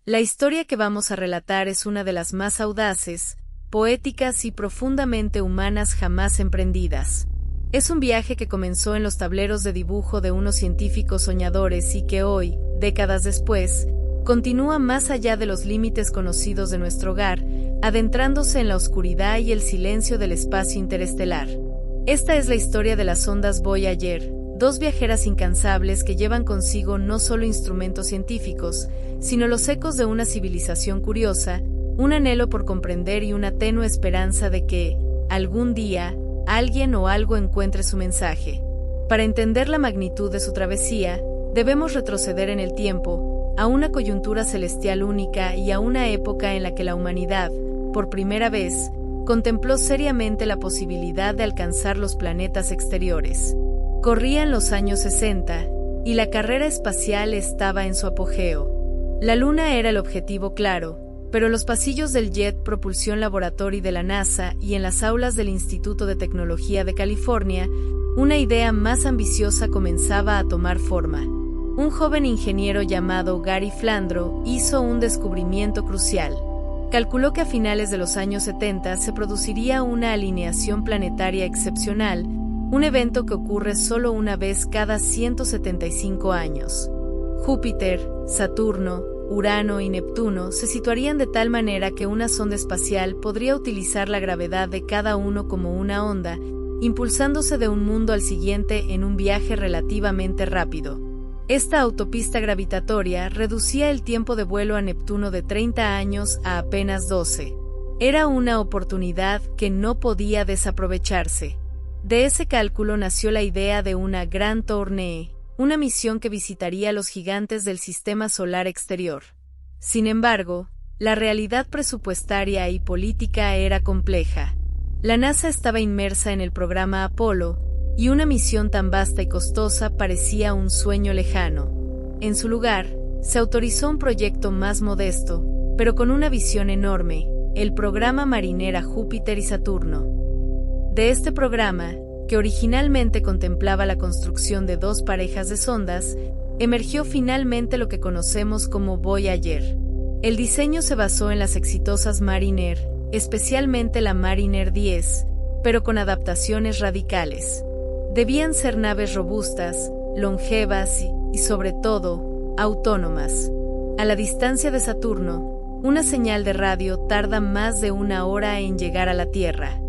La historia que vamos a relatar es una de las más audaces, poéticas y profundamente humanas jamás emprendidas. Es un viaje que comenzó en los tableros de dibujo de unos científicos soñadores y que hoy, décadas después, continúa más allá de los límites conocidos de nuestro hogar, adentrándose en la oscuridad y el silencio del espacio interestelar. Esta es la historia de las sondas Voyager, dos viajeras incansables que llevan consigo no solo instrumentos científicos, sino los ecos de una civilización curiosa, un anhelo por comprender y una tenue esperanza de que, algún día, alguien o algo encuentre su mensaje. Para entender la magnitud de su travesía, debemos retroceder en el tiempo, a una coyuntura celestial única y a una época en la que la humanidad, por primera vez, contempló seriamente la posibilidad de alcanzar los planetas exteriores. Corrían los años 60, y la carrera espacial estaba en su apogeo. La Luna era el objetivo claro, pero los pasillos del Jet Propulsion Laboratory de la NASA y en las aulas del Instituto de Tecnología de California, una idea más ambiciosa comenzaba a tomar forma. Un joven ingeniero llamado Gary Flandro hizo un descubrimiento crucial. Calculó que a finales de los años 70 se produciría una alineación planetaria excepcional, un evento que ocurre solo una vez cada 175 años. Júpiter, Saturno, Urano y Neptuno se situarían de tal manera que una sonda espacial podría utilizar la gravedad de cada uno como una onda, impulsándose de un mundo al siguiente en un viaje relativamente rápido. Esta autopista gravitatoria reducía el tiempo de vuelo a Neptuno de 30 años a apenas 12. Era una oportunidad que no podía desaprovecharse. De ese cálculo nació la idea de una Gran Tournée, una misión que visitaría los gigantes del sistema solar exterior. Sin embargo, la realidad presupuestaria y política era compleja. La NASA estaba inmersa en el programa Apolo, y una misión tan vasta y costosa parecía un sueño lejano. En su lugar, se autorizó un proyecto más modesto, pero con una visión enorme, el programa Marinera Júpiter y Saturno. De este programa, que originalmente contemplaba la construcción de dos parejas de sondas, emergió finalmente lo que conocemos como Voyager. El diseño se basó en las exitosas Mariner, especialmente la Mariner 10, pero con adaptaciones radicales. Debían ser naves robustas, longevas y sobre todo, autónomas. A la distancia de Saturno, una señal de radio tarda más de 1 hora en llegar a la Tierra.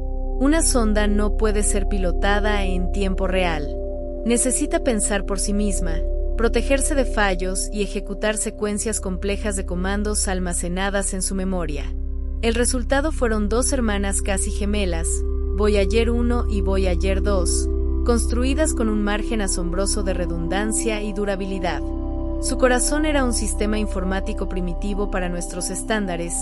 Una sonda no puede ser pilotada en tiempo real. Necesita pensar por sí misma, protegerse de fallos y ejecutar secuencias complejas de comandos almacenadas en su memoria. El resultado fueron dos hermanas casi gemelas, Voyager 1 y Voyager 2, construidas con un margen asombroso de redundancia y durabilidad. Su corazón era un sistema informático primitivo para nuestros estándares,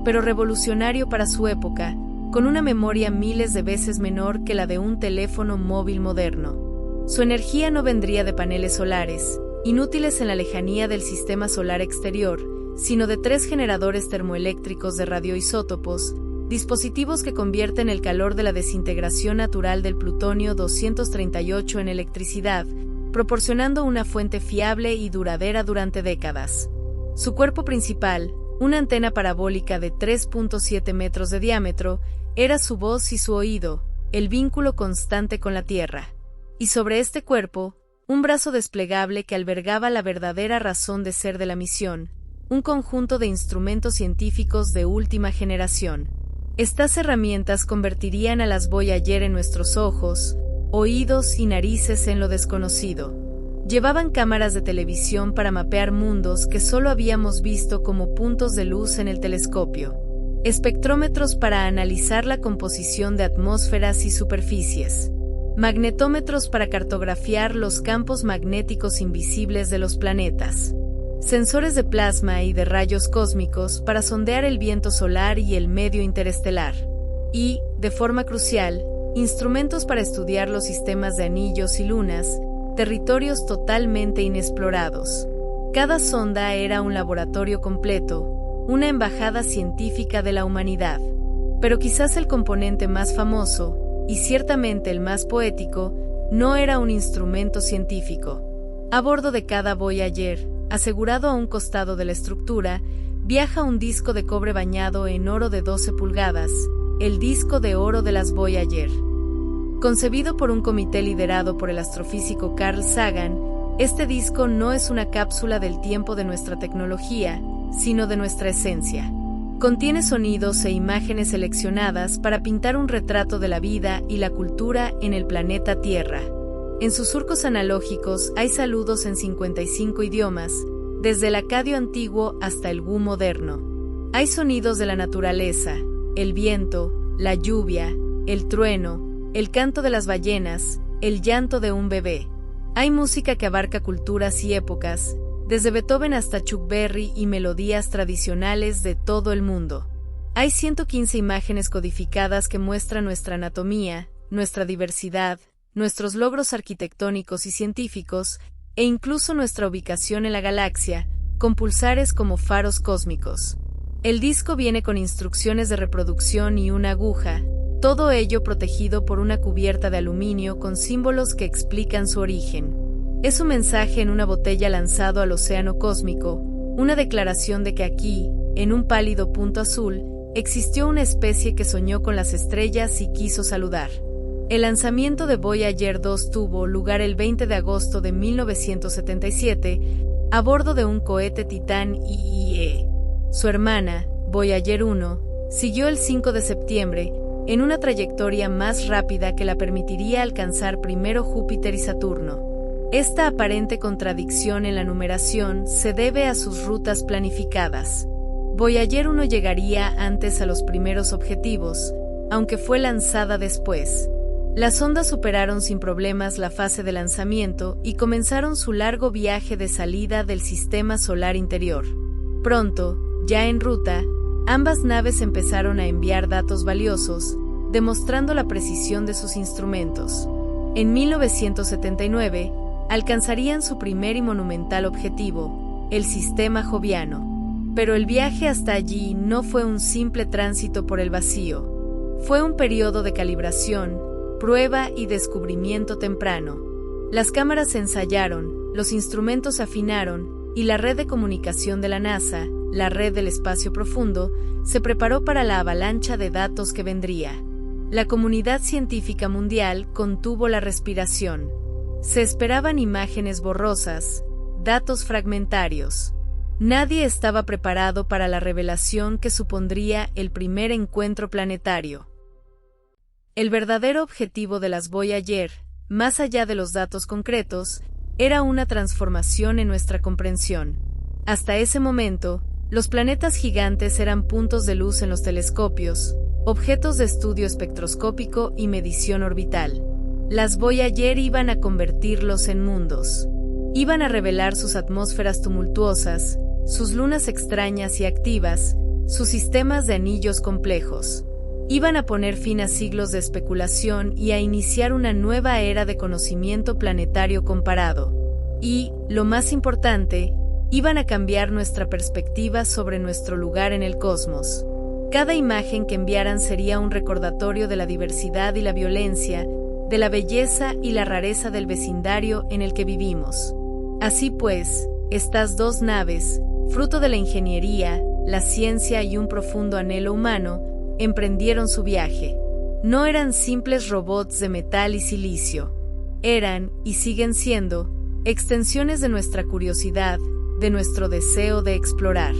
pero revolucionario para su época, con una memoria miles de veces menor que la de un teléfono móvil moderno. Su energía no vendría de paneles solares, inútiles en la lejanía del sistema solar exterior, sino de 3 generadores termoeléctricos de radioisótopos, dispositivos que convierten el calor de la desintegración natural del plutonio 238 en electricidad, proporcionando una fuente fiable y duradera durante décadas. Su cuerpo principal, una antena parabólica de 3.7 metros de diámetro, era su voz y su oído, el vínculo constante con la Tierra. Y sobre este cuerpo, un brazo desplegable que albergaba la verdadera razón de ser de la misión, un conjunto de instrumentos científicos de última generación. Estas herramientas convertirían a las Voyager en nuestros ojos, oídos y narices en lo desconocido. Llevaban cámaras de televisión para mapear mundos que solo habíamos visto como puntos de luz en el telescopio, espectrómetros para analizar la composición de atmósferas y superficies, magnetómetros para cartografiar los campos magnéticos invisibles de los planetas, sensores de plasma y de rayos cósmicos para sondear el viento solar y el medio interestelar, y, de forma crucial, instrumentos para estudiar los sistemas de anillos y lunas, territorios totalmente inexplorados. Cada sonda era un laboratorio completo, una embajada científica de la humanidad. Pero quizás el componente más famoso, y ciertamente el más poético, no era un instrumento científico. A bordo de cada Voyager, asegurado a un costado de la estructura, viaja un disco de cobre bañado en oro de 12 pulgadas, el disco de oro de las Voyager. Concebido por un comité liderado por el astrofísico Carl Sagan, este disco no es una cápsula del tiempo de nuestra tecnología, sino de nuestra esencia. Contiene sonidos e imágenes seleccionadas para pintar un retrato de la vida y la cultura en el planeta Tierra. En sus surcos analógicos hay saludos en 55 idiomas, desde el acadio antiguo hasta el wu moderno. Hay sonidos de la naturaleza, el viento, la lluvia, el trueno, el canto de las ballenas, el llanto de un bebé. Hay música que abarca culturas y épocas, desde Beethoven hasta Chuck Berry y melodías tradicionales de todo el mundo. Hay 115 imágenes codificadas que muestran nuestra anatomía, nuestra diversidad, nuestros logros arquitectónicos y científicos, e incluso nuestra ubicación en la galaxia, con pulsares como faros cósmicos. El disco viene con instrucciones de reproducción y una aguja, todo ello protegido por una cubierta de aluminio con símbolos que explican su origen. Es un mensaje en una botella lanzado al océano cósmico, una declaración de que aquí, en un pálido punto azul, existió una especie que soñó con las estrellas y quiso saludar. El lanzamiento de Voyager 2 tuvo lugar el 20 de agosto de 1977, a bordo de un cohete Titan IE. Su hermana, Voyager 1, siguió el 5 de septiembre, en una trayectoria más rápida que la permitiría alcanzar primero Júpiter y Saturno. Esta aparente contradicción en la numeración se debe a sus rutas planificadas. Voyager 1 llegaría antes a los primeros objetivos, aunque fue lanzada después. Las sondas superaron sin problemas la fase de lanzamiento y comenzaron su largo viaje de salida del sistema solar interior. Pronto, ya en ruta, ambas naves empezaron a enviar datos valiosos, demostrando la precisión de sus instrumentos. En 1979, alcanzarían su primer y monumental objetivo, el sistema joviano. Pero el viaje hasta allí no fue un simple tránsito por el vacío. Fue un periodo de calibración, prueba y descubrimiento temprano. Las cámaras se ensayaron, los instrumentos se afinaron, y la red de comunicación de la NASA, la red del espacio profundo, se preparó para la avalancha de datos que vendría. La comunidad científica mundial contuvo la respiración. Se esperaban imágenes borrosas, datos fragmentarios. Nadie estaba preparado para la revelación que supondría el primer encuentro planetario. El verdadero objetivo de las Voyager, más allá de los datos concretos, era una transformación en nuestra comprensión. Hasta ese momento, los planetas gigantes eran puntos de luz en los telescopios, objetos de estudio espectroscópico y medición orbital. Las Voyager iban a convertirlos en mundos. Iban a revelar sus atmósferas tumultuosas, sus lunas extrañas y activas, sus sistemas de anillos complejos. Iban a poner fin a siglos de especulación y a iniciar una nueva era de conocimiento planetario comparado. Y, lo más importante, iban a cambiar nuestra perspectiva sobre nuestro lugar en el cosmos. Cada imagen que enviaran sería un recordatorio de la diversidad y la violencia, de la belleza y la rareza del vecindario en el que vivimos. Así pues, estas dos naves, fruto de la ingeniería, la ciencia y un profundo anhelo humano, emprendieron su viaje. No eran simples robots de metal y silicio. Eran, y siguen siendo, extensiones de nuestra curiosidad, de nuestro deseo de explorar.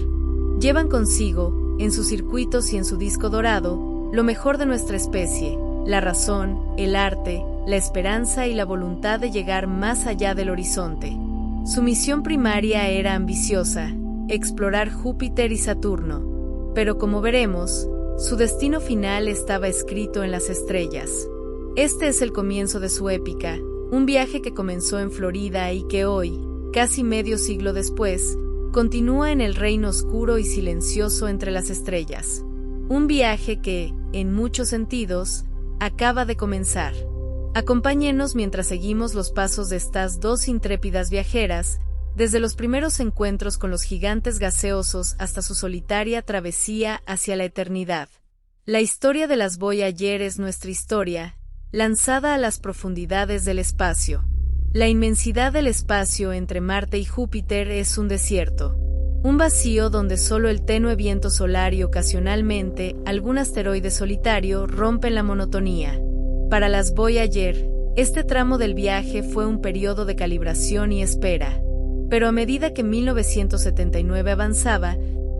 Llevan consigo, en sus circuitos y en su disco dorado, lo mejor de nuestra especie, la razón, el arte, la esperanza y la voluntad de llegar más allá del horizonte. Su misión primaria era ambiciosa, explorar Júpiter y Saturno. Pero como veremos, su destino final estaba escrito en las estrellas. Este es el comienzo de su épica, un viaje que comenzó en Florida y que hoy, casi medio siglo después, continúa en el reino oscuro y silencioso entre las estrellas. Un viaje que, en muchos sentidos, acaba de comenzar. Acompáñenos mientras seguimos los pasos de estas dos intrépidas viajeras, desde los primeros encuentros con los gigantes gaseosos hasta su solitaria travesía hacia la eternidad. La historia de las Voyager es nuestra historia, lanzada a las profundidades del espacio. La inmensidad del espacio entre Marte y Júpiter es un desierto. Un vacío donde solo el tenue viento solar y ocasionalmente algún asteroide solitario rompen la monotonía. Para las Voyager, este tramo del viaje fue un periodo de calibración y espera. Pero a medida que 1979 avanzaba,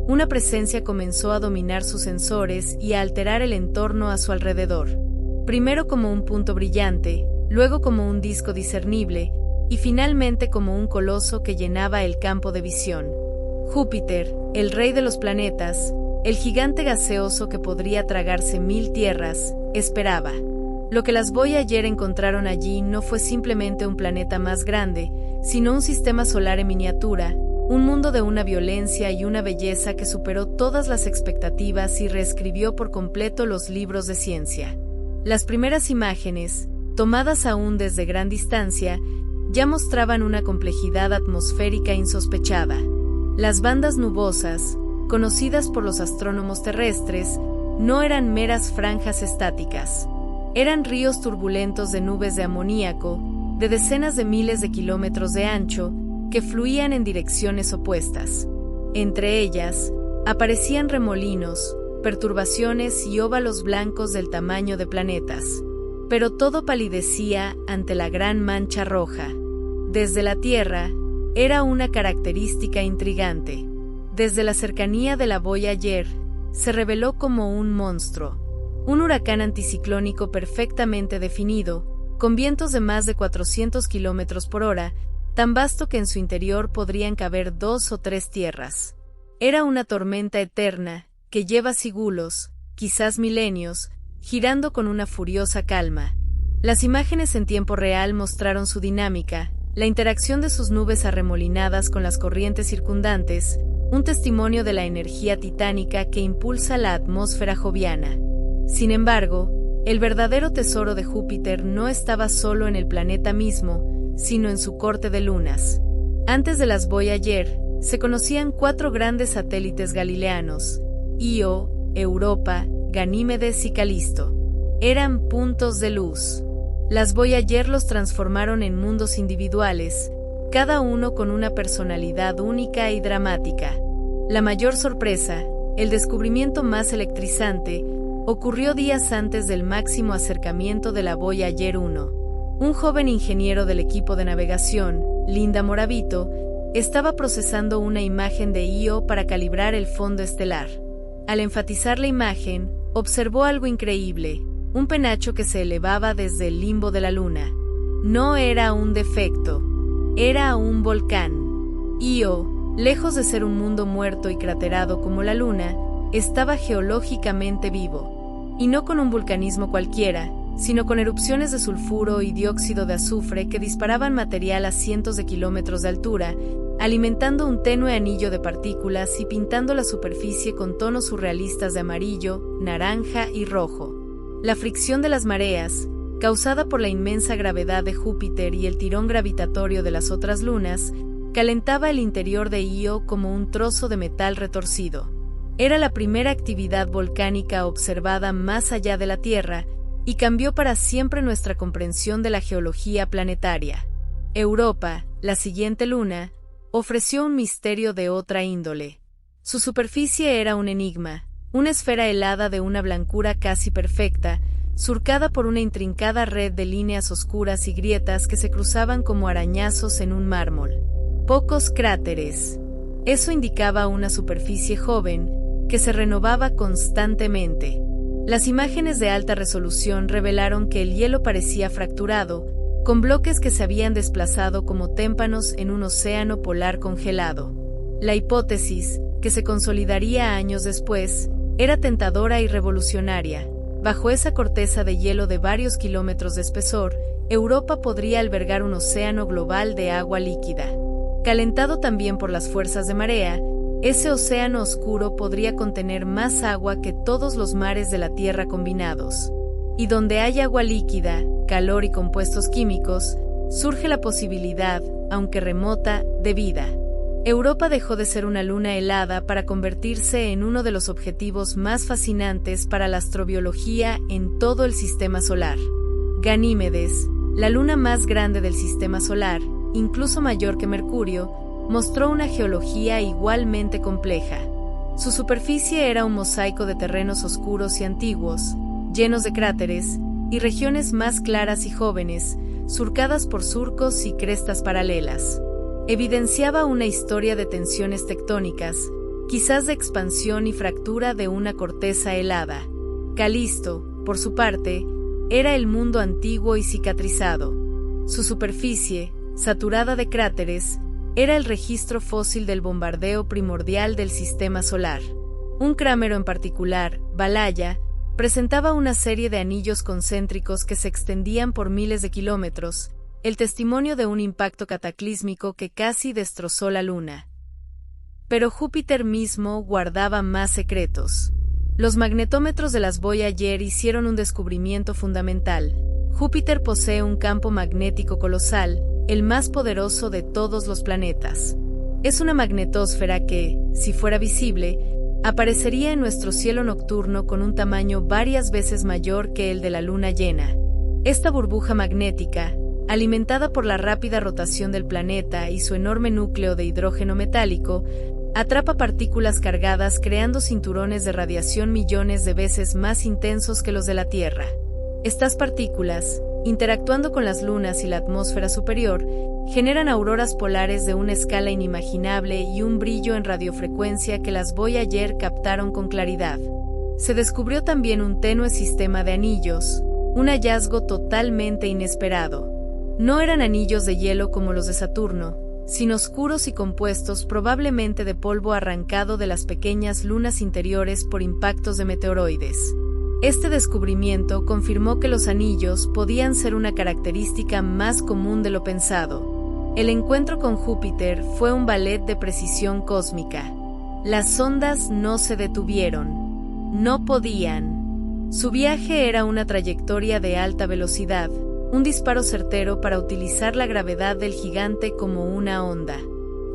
una presencia comenzó a dominar sus sensores y a alterar el entorno a su alrededor. Primero como un punto brillante, luego como un disco discernible, y finalmente como un coloso que llenaba el campo de visión. Júpiter, el rey de los planetas, el gigante gaseoso que podría tragarse 1000 tierras, esperaba. Lo que las Voyager encontraron allí no fue simplemente un planeta más grande, sino un sistema solar en miniatura, un mundo de una violencia y una belleza que superó todas las expectativas y reescribió por completo los libros de ciencia. Las primeras imágenes, tomadas aún desde gran distancia, ya mostraban una complejidad atmosférica insospechada. Las bandas nubosas, conocidas por los astrónomos terrestres, no eran meras franjas estáticas. Eran ríos turbulentos de nubes de amoníaco, de decenas de miles de kilómetros de ancho, que fluían en direcciones opuestas. Entre ellas, aparecían remolinos, perturbaciones y óvalos blancos del tamaño de planetas. Pero todo palidecía ante la gran mancha roja. Desde la Tierra, era una característica intrigante. Desde la cercanía de la Voyager, se reveló como un monstruo. Un huracán anticiclónico perfectamente definido, con vientos de más de 400 kilómetros por hora, tan vasto que en su interior podrían caber 2 o 3 tierras. Era una tormenta eterna, que lleva siglos, quizás milenios, girando con una furiosa calma. Las imágenes en tiempo real mostraron su dinámica, la interacción de sus nubes arremolinadas con las corrientes circundantes, un testimonio de la energía titánica que impulsa la atmósfera joviana. Sin embargo, el verdadero tesoro de Júpiter no estaba solo en el planeta mismo, sino en su corte de lunas. Antes de las Voyager, se conocían 4 grandes satélites galileanos: Io, Europa, Ganímedes y Calisto. Eran puntos de luz. Las Voyager los transformaron en mundos individuales, cada uno con una personalidad única y dramática. La mayor sorpresa, el descubrimiento más electrizante, ocurrió días antes del máximo acercamiento de la Voyager 1. Un joven ingeniero del equipo de navegación, Linda Moravito, estaba procesando una imagen de Io para calibrar el fondo estelar. Al enfatizar la imagen, observó algo increíble, un penacho que se elevaba desde el limbo de la luna. No era un defecto, era un volcán. Io, lejos de ser un mundo muerto y craterado como la luna, estaba geológicamente vivo. Y no con un vulcanismo cualquiera, sino con erupciones de sulfuro y dióxido de azufre que disparaban material a cientos de kilómetros de altura, alimentando un tenue anillo de partículas y pintando la superficie con tonos surrealistas de amarillo, naranja y rojo. La fricción de las mareas, causada por la inmensa gravedad de Júpiter y el tirón gravitatorio de las otras lunas, calentaba el interior de Io como un trozo de metal retorcido. Era la primera actividad volcánica observada más allá de la Tierra y cambió para siempre nuestra comprensión de la geología planetaria. Europa, la siguiente luna, ofreció un misterio de otra índole. Su superficie era un enigma, una esfera helada de una blancura casi perfecta, surcada por una intrincada red de líneas oscuras y grietas que se cruzaban como arañazos en un mármol. Pocos cráteres. Eso indicaba una superficie joven, que se renovaba constantemente. Las imágenes de alta resolución revelaron que el hielo parecía fracturado, con bloques que se habían desplazado como témpanos en un océano polar congelado. La hipótesis, que se consolidaría años después, era tentadora y revolucionaria. Bajo esa corteza de hielo de varios kilómetros de espesor, Europa podría albergar un océano global de agua líquida. Calentado también por las fuerzas de marea, ese océano oscuro podría contener más agua que todos los mares de la Tierra combinados. Y donde hay agua líquida, calor y compuestos químicos, surge la posibilidad, aunque remota, de vida. Europa dejó de ser una luna helada para convertirse en uno de los objetivos más fascinantes para la astrobiología en todo el sistema solar. Ganímedes, la luna más grande del sistema solar, incluso mayor que Mercurio, mostró una geología igualmente compleja. Su superficie era un mosaico de terrenos oscuros y antiguos, llenos de cráteres, y regiones más claras y jóvenes, surcadas por surcos y crestas paralelas. Evidenciaba una historia de tensiones tectónicas, quizás de expansión y fractura de una corteza helada. Calisto, por su parte, era el mundo antiguo y cicatrizado. Su superficie, saturada de cráteres, era el registro fósil del bombardeo primordial del sistema solar. Un crámero en particular, Valhalla, presentaba una serie de anillos concéntricos que se extendían por miles de kilómetros, el testimonio de un impacto cataclísmico que casi destrozó la Luna. Pero Júpiter mismo guardaba más secretos. Los magnetómetros de las Voyager hicieron un descubrimiento fundamental. Júpiter posee un campo magnético colosal, el más poderoso de todos los planetas. Es una magnetosfera que, si fuera visible, aparecería en nuestro cielo nocturno con un tamaño varias veces mayor que el de la luna llena. Esta burbuja magnética, alimentada por la rápida rotación del planeta y su enorme núcleo de hidrógeno metálico, atrapa partículas cargadas creando cinturones de radiación millones de veces más intensos que los de la Tierra. Estas partículas, interactuando con las lunas y la atmósfera superior, generan auroras polares de una escala inimaginable y un brillo en radiofrecuencia que las Voyager captaron con claridad. Se descubrió también un tenue sistema de anillos, un hallazgo totalmente inesperado. No eran anillos de hielo como los de Saturno, sino oscuros y compuestos probablemente de polvo arrancado de las pequeñas lunas interiores por impactos de meteoroides. Este descubrimiento confirmó que los anillos podían ser una característica más común de lo pensado. El encuentro con Júpiter fue un ballet de precisión cósmica. Las sondas no se detuvieron. No podían. Su viaje era una trayectoria de alta velocidad, un disparo certero para utilizar la gravedad del gigante como una onda.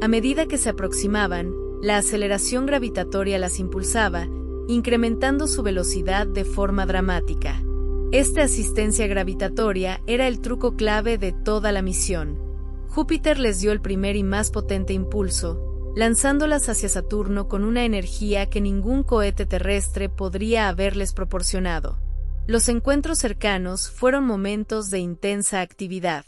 A medida que se aproximaban, la aceleración gravitatoria las impulsaba, incrementando su velocidad de forma dramática. Esta asistencia gravitatoria era el truco clave de toda la misión. Júpiter les dio el primer y más potente impulso, lanzándolas hacia Saturno con una energía que ningún cohete terrestre podría haberles proporcionado. Los encuentros cercanos fueron momentos de intensa actividad.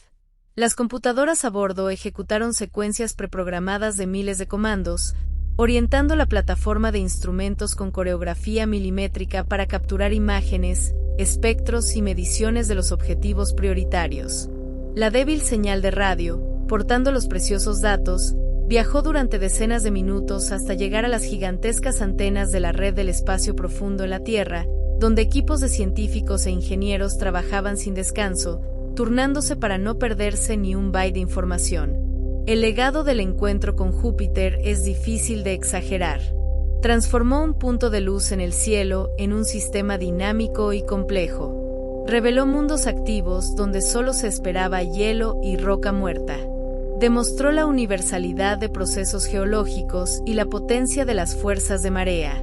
Las computadoras a bordo ejecutaron secuencias preprogramadas de miles de comandos, orientando la plataforma de instrumentos con coreografía milimétrica para capturar imágenes, espectros y mediciones de los objetivos prioritarios. La débil señal de radio, portando los preciosos datos, viajó durante decenas de minutos hasta llegar a las gigantescas antenas de la red del espacio profundo en la Tierra, donde equipos de científicos e ingenieros trabajaban sin descanso, turnándose para no perderse ni un byte de información. El legado del encuentro con Júpiter es difícil de exagerar. Transformó un punto de luz en el cielo en un sistema dinámico y complejo. Reveló mundos activos donde solo se esperaba hielo y roca muerta. Demostró la universalidad de procesos geológicos y la potencia de las fuerzas de marea.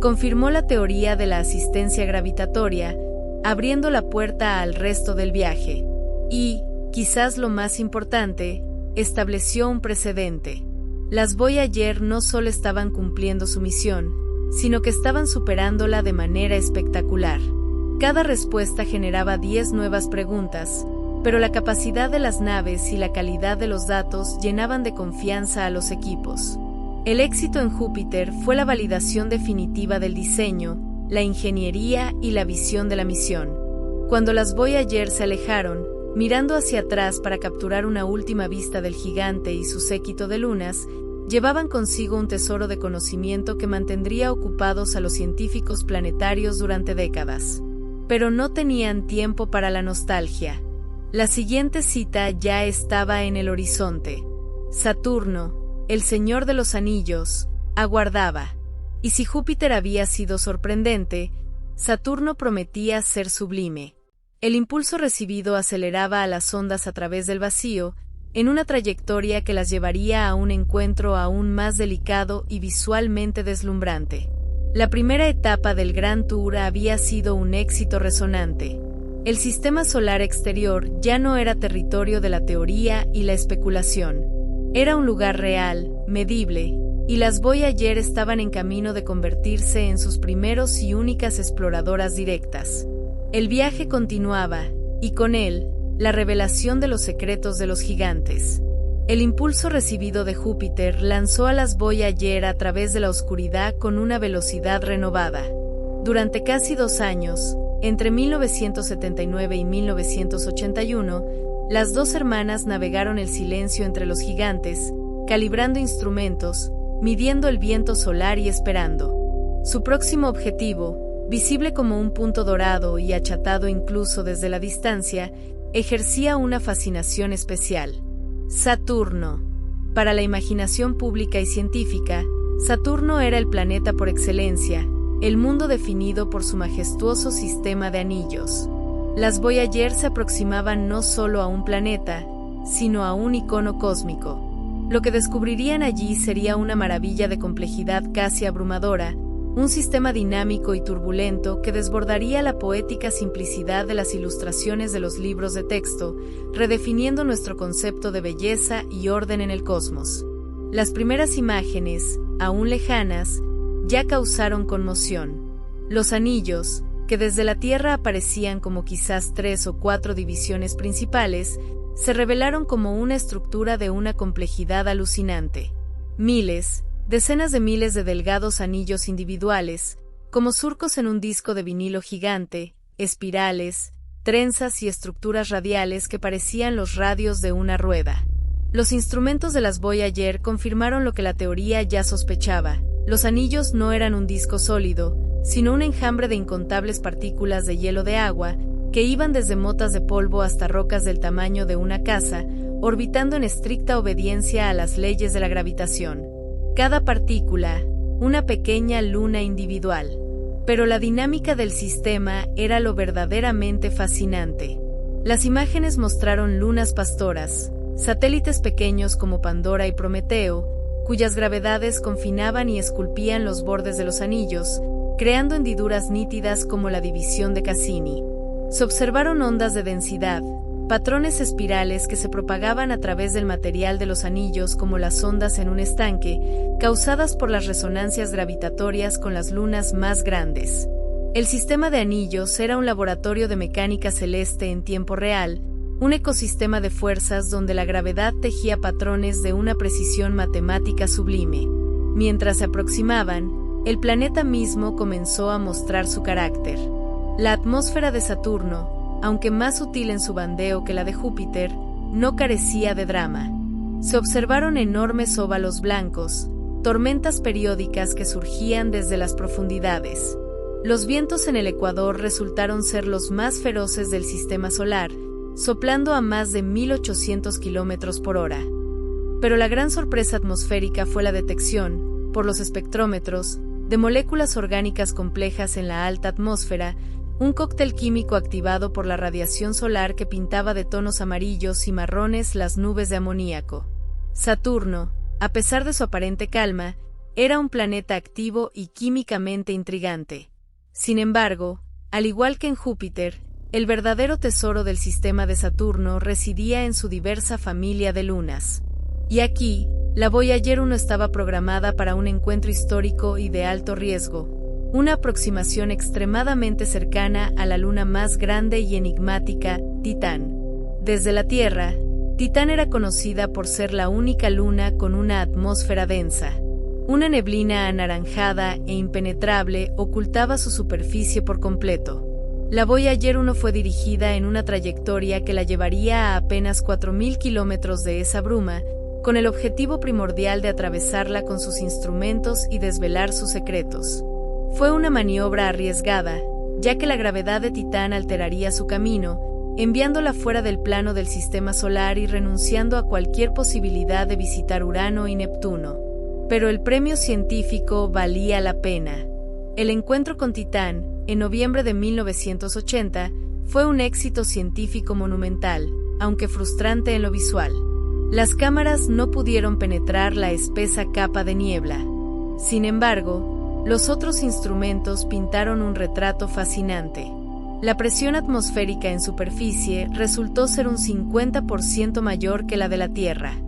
Confirmó la teoría de la asistencia gravitatoria, abriendo la puerta al resto del viaje. Y, quizás lo más importante, estableció un precedente. Las Voyager no solo estaban cumpliendo su misión, sino que estaban superándola de manera espectacular. Cada respuesta generaba 10 nuevas preguntas, pero la capacidad de las naves y la calidad de los datos llenaban de confianza a los equipos. El éxito en Júpiter fue la validación definitiva del diseño, la ingeniería y la visión de la misión. Cuando las Voyager se alejaron, mirando hacia atrás para capturar una última vista del gigante y su séquito de lunas, llevaban consigo un tesoro de conocimiento que mantendría ocupados a los científicos planetarios durante décadas. Pero no tenían tiempo para la nostalgia. La siguiente cita ya estaba en el horizonte. Saturno, el Señor de los Anillos, aguardaba. Y si Júpiter había sido sorprendente, Saturno prometía ser sublime. El impulso recibido aceleraba a las ondas a través del vacío, en una trayectoria que las llevaría a un encuentro aún más delicado y visualmente deslumbrante. La primera etapa del Gran Tour había sido un éxito resonante. El sistema solar exterior ya no era territorio de la teoría y la especulación. Era un lugar real, medible, y las Voyager estaban en camino de convertirse en sus primeros y únicas exploradoras directas. El viaje continuaba, y con él, la revelación de los secretos de los gigantes. El impulso recibido de Júpiter lanzó a las Voyager a través de la oscuridad con una velocidad renovada. Durante casi 2 años, entre 1979 y 1981, las dos hermanas navegaron el silencio entre los gigantes, calibrando instrumentos, midiendo el viento solar y esperando. Su próximo objetivo, visible como un punto dorado y achatado incluso desde la distancia, ejercía una fascinación especial. Saturno. Para la imaginación pública y científica, Saturno era el planeta por excelencia, el mundo definido por su majestuoso sistema de anillos. Las Voyager se aproximaban no solo a un planeta, sino a un icono cósmico. Lo que descubrirían allí sería una maravilla de complejidad casi abrumadora, un sistema dinámico y turbulento que desbordaría la poética simplicidad de las ilustraciones de los libros de texto, redefiniendo nuestro concepto de belleza y orden en el cosmos. Las primeras imágenes, aún lejanas, ya causaron conmoción. Los anillos, que desde la Tierra aparecían como quizás 3 o 4 divisiones principales, se revelaron como una estructura de una complejidad alucinante. Miles, decenas de miles de delgados anillos individuales, como surcos en un disco de vinilo gigante, espirales, trenzas y estructuras radiales que parecían los radios de una rueda. Los instrumentos de las Voyager confirmaron lo que la teoría ya sospechaba. Los anillos no eran un disco sólido, sino un enjambre de incontables partículas de hielo de agua, que iban desde motas de polvo hasta rocas del tamaño de una casa, orbitando en estricta obediencia a las leyes de la gravitación. Cada partícula, una pequeña luna individual. Pero la dinámica del sistema era lo verdaderamente fascinante. Las imágenes mostraron lunas pastoras, satélites pequeños como Pandora y Prometeo, cuyas gravedades confinaban y esculpían los bordes de los anillos, creando hendiduras nítidas como la división de Cassini. Se observaron ondas de densidad, patrones espirales que se propagaban a través del material de los anillos como las ondas en un estanque, causadas por las resonancias gravitatorias con las lunas más grandes. El sistema de anillos era un laboratorio de mecánica celeste en tiempo real, un ecosistema de fuerzas donde la gravedad tejía patrones de una precisión matemática sublime. Mientras se aproximaban, el planeta mismo comenzó a mostrar su carácter. La atmósfera de Saturno, aunque más sutil en su bandeo que la de Júpiter, no carecía de drama. Se observaron enormes óvalos blancos, tormentas periódicas que surgían desde las profundidades. Los vientos en el ecuador resultaron ser los más feroces del sistema solar, soplando a más de 1800 kilómetros por hora. Pero la gran sorpresa atmosférica fue la detección, por los espectrómetros, de moléculas orgánicas complejas en la alta atmósfera, un cóctel químico activado por la radiación solar que pintaba de tonos amarillos y marrones las nubes de amoníaco. Saturno, a pesar de su aparente calma, era un planeta activo y químicamente intrigante. Sin embargo, al igual que en Júpiter, el verdadero tesoro del sistema de Saturno residía en su diversa familia de lunas. Y aquí, la Voyager 1 estaba programada para un encuentro histórico y de alto riesgo, una aproximación extremadamente cercana a la luna más grande y enigmática, Titán. Desde la Tierra, Titán era conocida por ser la única luna con una atmósfera densa. Una neblina anaranjada e impenetrable ocultaba su superficie por completo. La Voyager 1 fue dirigida en una trayectoria que la llevaría a apenas 4000 kilómetros de esa bruma, con el objetivo primordial de atravesarla con sus instrumentos y desvelar sus secretos. Fue una maniobra arriesgada, ya que la gravedad de Titán alteraría su camino, enviándola fuera del plano del sistema solar y renunciando a cualquier posibilidad de visitar Urano y Neptuno. Pero el premio científico valía la pena. El encuentro con Titán, en noviembre de 1980, fue un éxito científico monumental, aunque frustrante en lo visual. Las cámaras no pudieron penetrar la espesa capa de niebla. Sin embargo, los otros instrumentos pintaron un retrato fascinante. La presión atmosférica en superficie resultó ser un 50% mayor que la de la Tierra.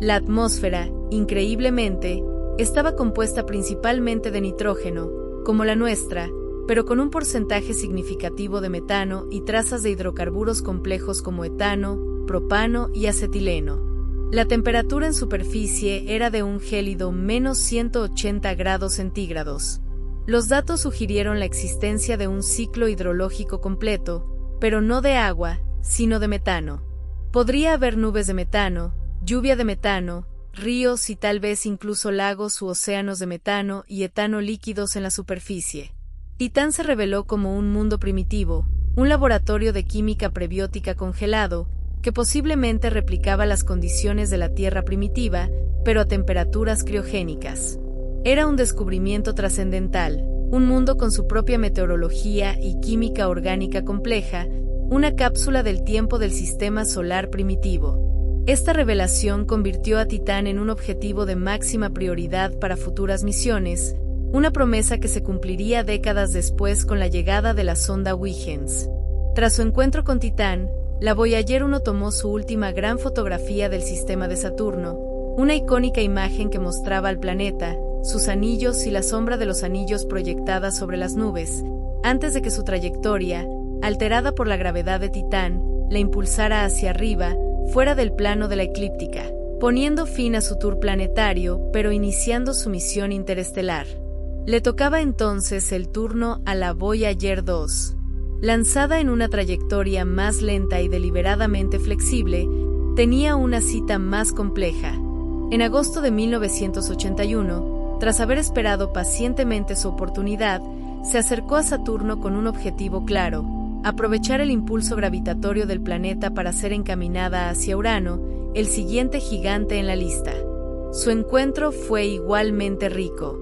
La atmósfera, increíblemente, estaba compuesta principalmente de nitrógeno, como la nuestra, pero con un porcentaje significativo de metano y trazas de hidrocarburos complejos como etano, propano y acetileno. La temperatura en superficie era de un gélido menos 180 grados centígrados. Los datos sugirieron la existencia de un ciclo hidrológico completo, pero no de agua, sino de metano. Podría haber nubes de metano, lluvia de metano, ríos y tal vez incluso lagos u océanos de metano y etano líquidos en la superficie. Titán se reveló como un mundo primitivo, un laboratorio de química prebiótica congelado, que posiblemente replicaba las condiciones de la Tierra primitiva, pero a temperaturas criogénicas. Era un descubrimiento trascendental, un mundo con su propia meteorología y química orgánica compleja, una cápsula del tiempo del sistema solar primitivo. Esta revelación convirtió a Titán en un objetivo de máxima prioridad para futuras misiones, una promesa que se cumpliría décadas después con la llegada de la sonda Huygens. Tras su encuentro con Titán, la Voyager 1 tomó su última gran fotografía del sistema de Saturno, una icónica imagen que mostraba al planeta, sus anillos y la sombra de los anillos proyectadas sobre las nubes, antes de que su trayectoria, alterada por la gravedad de Titán, la impulsara hacia arriba, fuera del plano de la eclíptica, poniendo fin a su tour planetario, pero iniciando su misión interestelar. Le tocaba entonces el turno a la Voyager 2. Lanzada en una trayectoria más lenta y deliberadamente flexible, tenía una cita más compleja. En agosto de 1981, tras haber esperado pacientemente su oportunidad, se acercó a Saturno con un objetivo claro: aprovechar el impulso gravitatorio del planeta para ser encaminada hacia Urano, el siguiente gigante en la lista. Su encuentro fue igualmente rico.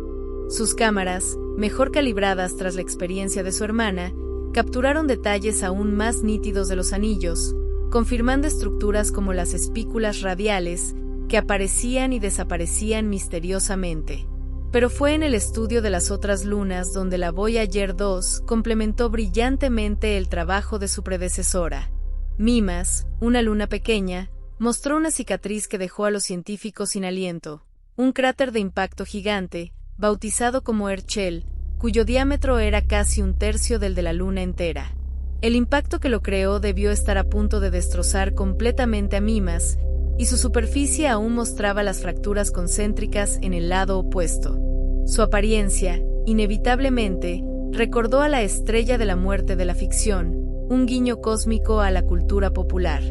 Sus cámaras, mejor calibradas tras la experiencia de su hermana, capturaron detalles aún más nítidos de los anillos, confirmando estructuras como las espículas radiales, que aparecían y desaparecían misteriosamente. Pero fue en el estudio de las otras lunas donde la Voyager 2 complementó brillantemente el trabajo de su predecesora. Mimas, una luna pequeña, mostró una cicatriz que dejó a los científicos sin aliento, un cráter de impacto gigante, bautizado como Herschel, cuyo diámetro era casi un tercio del de la Luna entera. El impacto que lo creó debió estar a punto de destrozar completamente a Mimas, y su superficie aún mostraba las fracturas concéntricas en el lado opuesto. Su apariencia, inevitablemente, recordó a la estrella de la muerte de la ficción, un guiño cósmico a la cultura popular.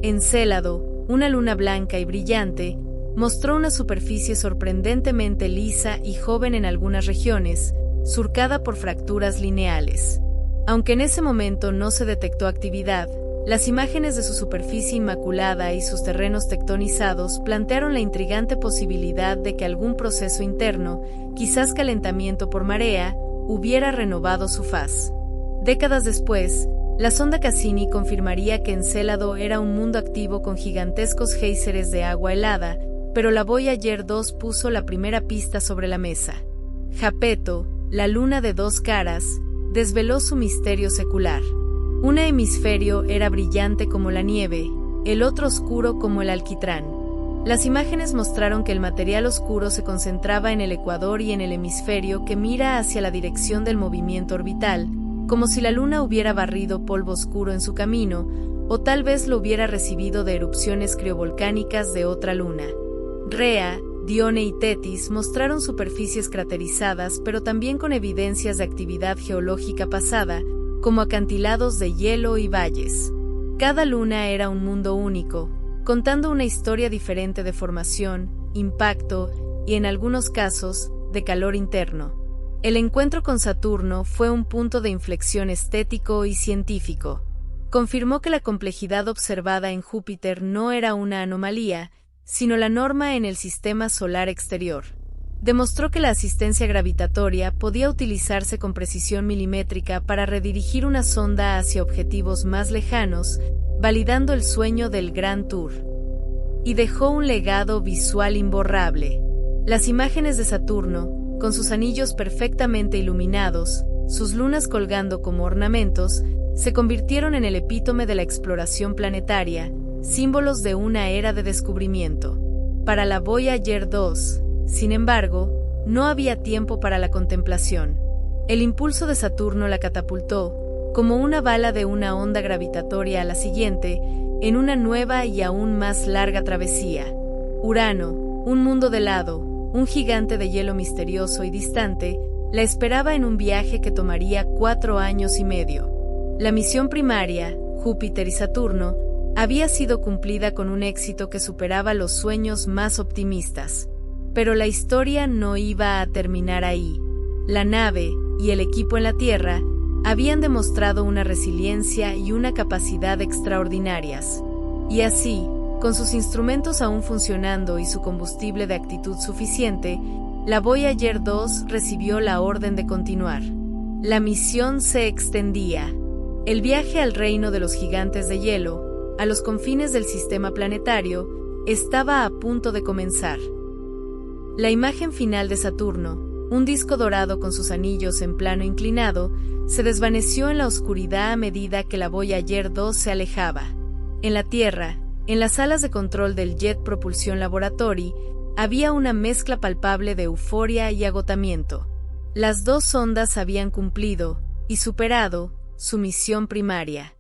Encélado, una luna blanca y brillante, mostró una superficie sorprendentemente lisa y joven en algunas regiones, surcada por fracturas lineales. Aunque en ese momento no se detectó actividad, las imágenes de su superficie inmaculada y sus terrenos tectonizados plantearon la intrigante posibilidad de que algún proceso interno, quizás calentamiento por marea, hubiera renovado su faz. Décadas después, la sonda Cassini confirmaría que Encélado era un mundo activo con gigantescos géiseres de agua helada, pero la Voyager 2 puso la primera pista sobre la mesa. Jápeto, la luna de dos caras, desveló su misterio secular. Un hemisferio era brillante como la nieve, el otro oscuro como el alquitrán. Las imágenes mostraron que el material oscuro se concentraba en el ecuador y en el hemisferio que mira hacia la dirección del movimiento orbital, como si la luna hubiera barrido polvo oscuro en su camino, o tal vez lo hubiera recibido de erupciones criovolcánicas de otra luna. Rea, Dione y Tetis mostraron superficies craterizadas pero también con evidencias de actividad geológica pasada, como acantilados de hielo y valles. Cada luna era un mundo único, contando una historia diferente de formación, impacto y, en algunos casos, de calor interno. El encuentro con Saturno fue un punto de inflexión estético y científico. Confirmó que la complejidad observada en Júpiter no era una anomalía, sino la norma en el sistema solar exterior. Demostró que la asistencia gravitatoria podía utilizarse con precisión milimétrica para redirigir una sonda hacia objetivos más lejanos, validando el sueño del Grand Tour. Y dejó un legado visual imborrable. Las imágenes de Saturno, con sus anillos perfectamente iluminados, sus lunas colgando como ornamentos, se convirtieron en el epítome de la exploración planetaria, símbolos de una era de descubrimiento. Para la Voyager 2, sin embargo, no había tiempo para la contemplación. El impulso de Saturno la catapultó, como una bala de una onda gravitatoria a la siguiente, en una nueva y aún más larga travesía. Urano, un mundo de helado, un gigante de hielo misterioso y distante, la esperaba en un viaje que tomaría 4 años y medio. La misión primaria, Júpiter y Saturno, había sido cumplida con un éxito que superaba los sueños más optimistas. Pero la historia no iba a terminar ahí. La nave y el equipo en la Tierra habían demostrado una resiliencia y una capacidad extraordinarias. Y así, con sus instrumentos aún funcionando y su combustible de actitud suficiente, la Voyager 2 recibió la orden de continuar. La misión se extendía. El viaje al reino de los gigantes de hielo, a los confines del sistema planetario, estaba a punto de comenzar. La imagen final de Saturno, un disco dorado con sus anillos en plano inclinado, se desvaneció en la oscuridad a medida que la Voyager 2 se alejaba. En la Tierra, en las salas de control del Jet Propulsion Laboratory, había una mezcla palpable de euforia y agotamiento. Las dos sondas habían cumplido, y superado, su misión primaria.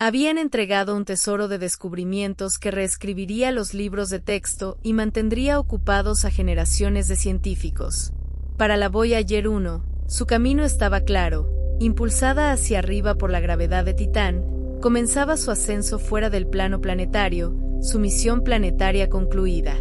Habían entregado un tesoro de descubrimientos que reescribiría los libros de texto y mantendría ocupados a generaciones de científicos. Para la Voyager 1, su camino estaba claro. Impulsada hacia arriba por la gravedad de Titán, comenzaba su ascenso fuera del plano planetario, su misión planetaria concluida.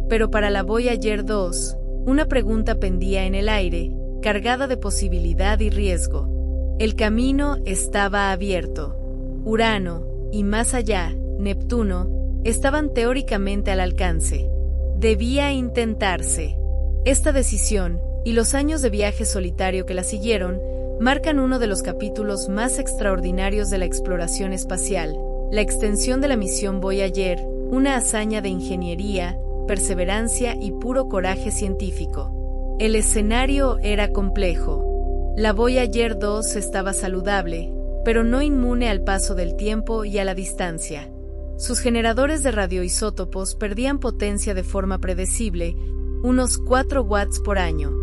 Pero para la Voyager 2, una pregunta pendía en el aire, cargada de posibilidad y riesgo. El camino estaba abierto. Urano, y más allá, Neptuno, estaban teóricamente al alcance. Debía intentarse. Esta decisión, y los años de viaje solitario que la siguieron, marcan uno de los capítulos más extraordinarios de la exploración espacial, la extensión de la misión Voyager, una hazaña de ingeniería, perseverancia y puro coraje científico. El escenario era complejo. La Voyager 2 estaba saludable, pero no inmune al paso del tiempo y a la distancia. Sus generadores de radioisótopos perdían potencia de forma predecible, unos 4 watts por año.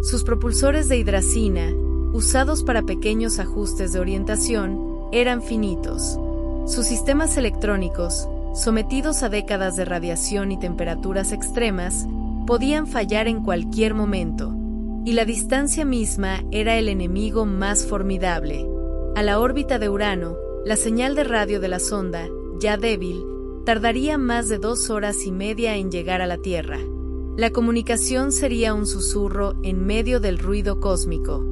Sus propulsores de hidracina, usados para pequeños ajustes de orientación, eran finitos. Sus sistemas electrónicos, sometidos a décadas de radiación y temperaturas extremas, podían fallar en cualquier momento. Y la distancia misma era el enemigo más formidable. A la órbita de Urano, la señal de radio de la sonda, ya débil, tardaría más de 2 horas y media en llegar a la Tierra. La comunicación sería un susurro en medio del ruido cósmico.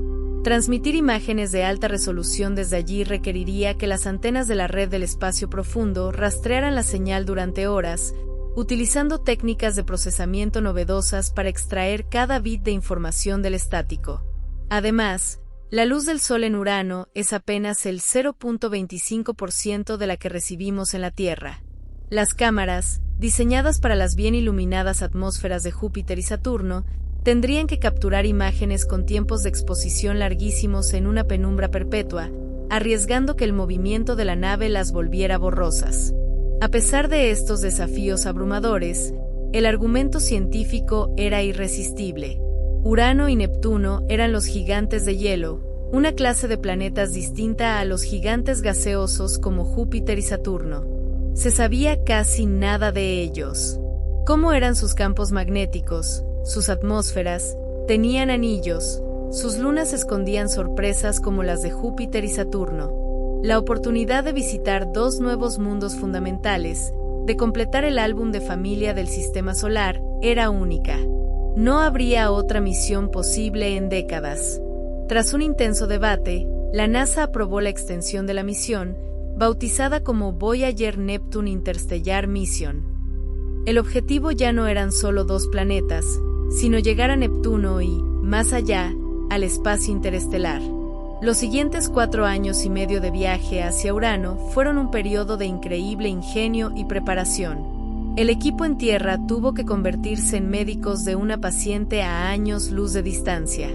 Transmitir imágenes de alta resolución desde allí requeriría que las antenas de la red del espacio profundo rastrearan la señal durante horas, utilizando técnicas de procesamiento novedosas para extraer cada bit de información del estático. Además, la luz del Sol en Urano es apenas el 0.25% de la que recibimos en la Tierra. Las cámaras, diseñadas para las bien iluminadas atmósferas de Júpiter y Saturno, tendrían que capturar imágenes con tiempos de exposición larguísimos en una penumbra perpetua, arriesgando que el movimiento de la nave las volviera borrosas. A pesar de estos desafíos abrumadores, el argumento científico era irresistible. Urano y Neptuno eran los gigantes de hielo, una clase de planetas distinta a los gigantes gaseosos como Júpiter y Saturno. Se sabía casi nada de ellos. ¿Cómo eran sus campos magnéticos? Sus atmósferas, tenían anillos, sus lunas escondían sorpresas como las de Júpiter y Saturno. La oportunidad de visitar 2 nuevos mundos fundamentales, de completar el álbum de familia del Sistema Solar, era única. No habría otra misión posible en décadas. Tras un intenso debate, la NASA aprobó la extensión de la misión, bautizada como Voyager Neptune Interstellar Mission. El objetivo ya no eran solo 2 planetas, sino llegar a Neptuno y, más allá, al espacio interestelar. Los siguientes 4 años y medio de viaje hacia Urano fueron un periodo de increíble ingenio y preparación. El equipo en Tierra tuvo que convertirse en médicos de una paciente a años luz de distancia.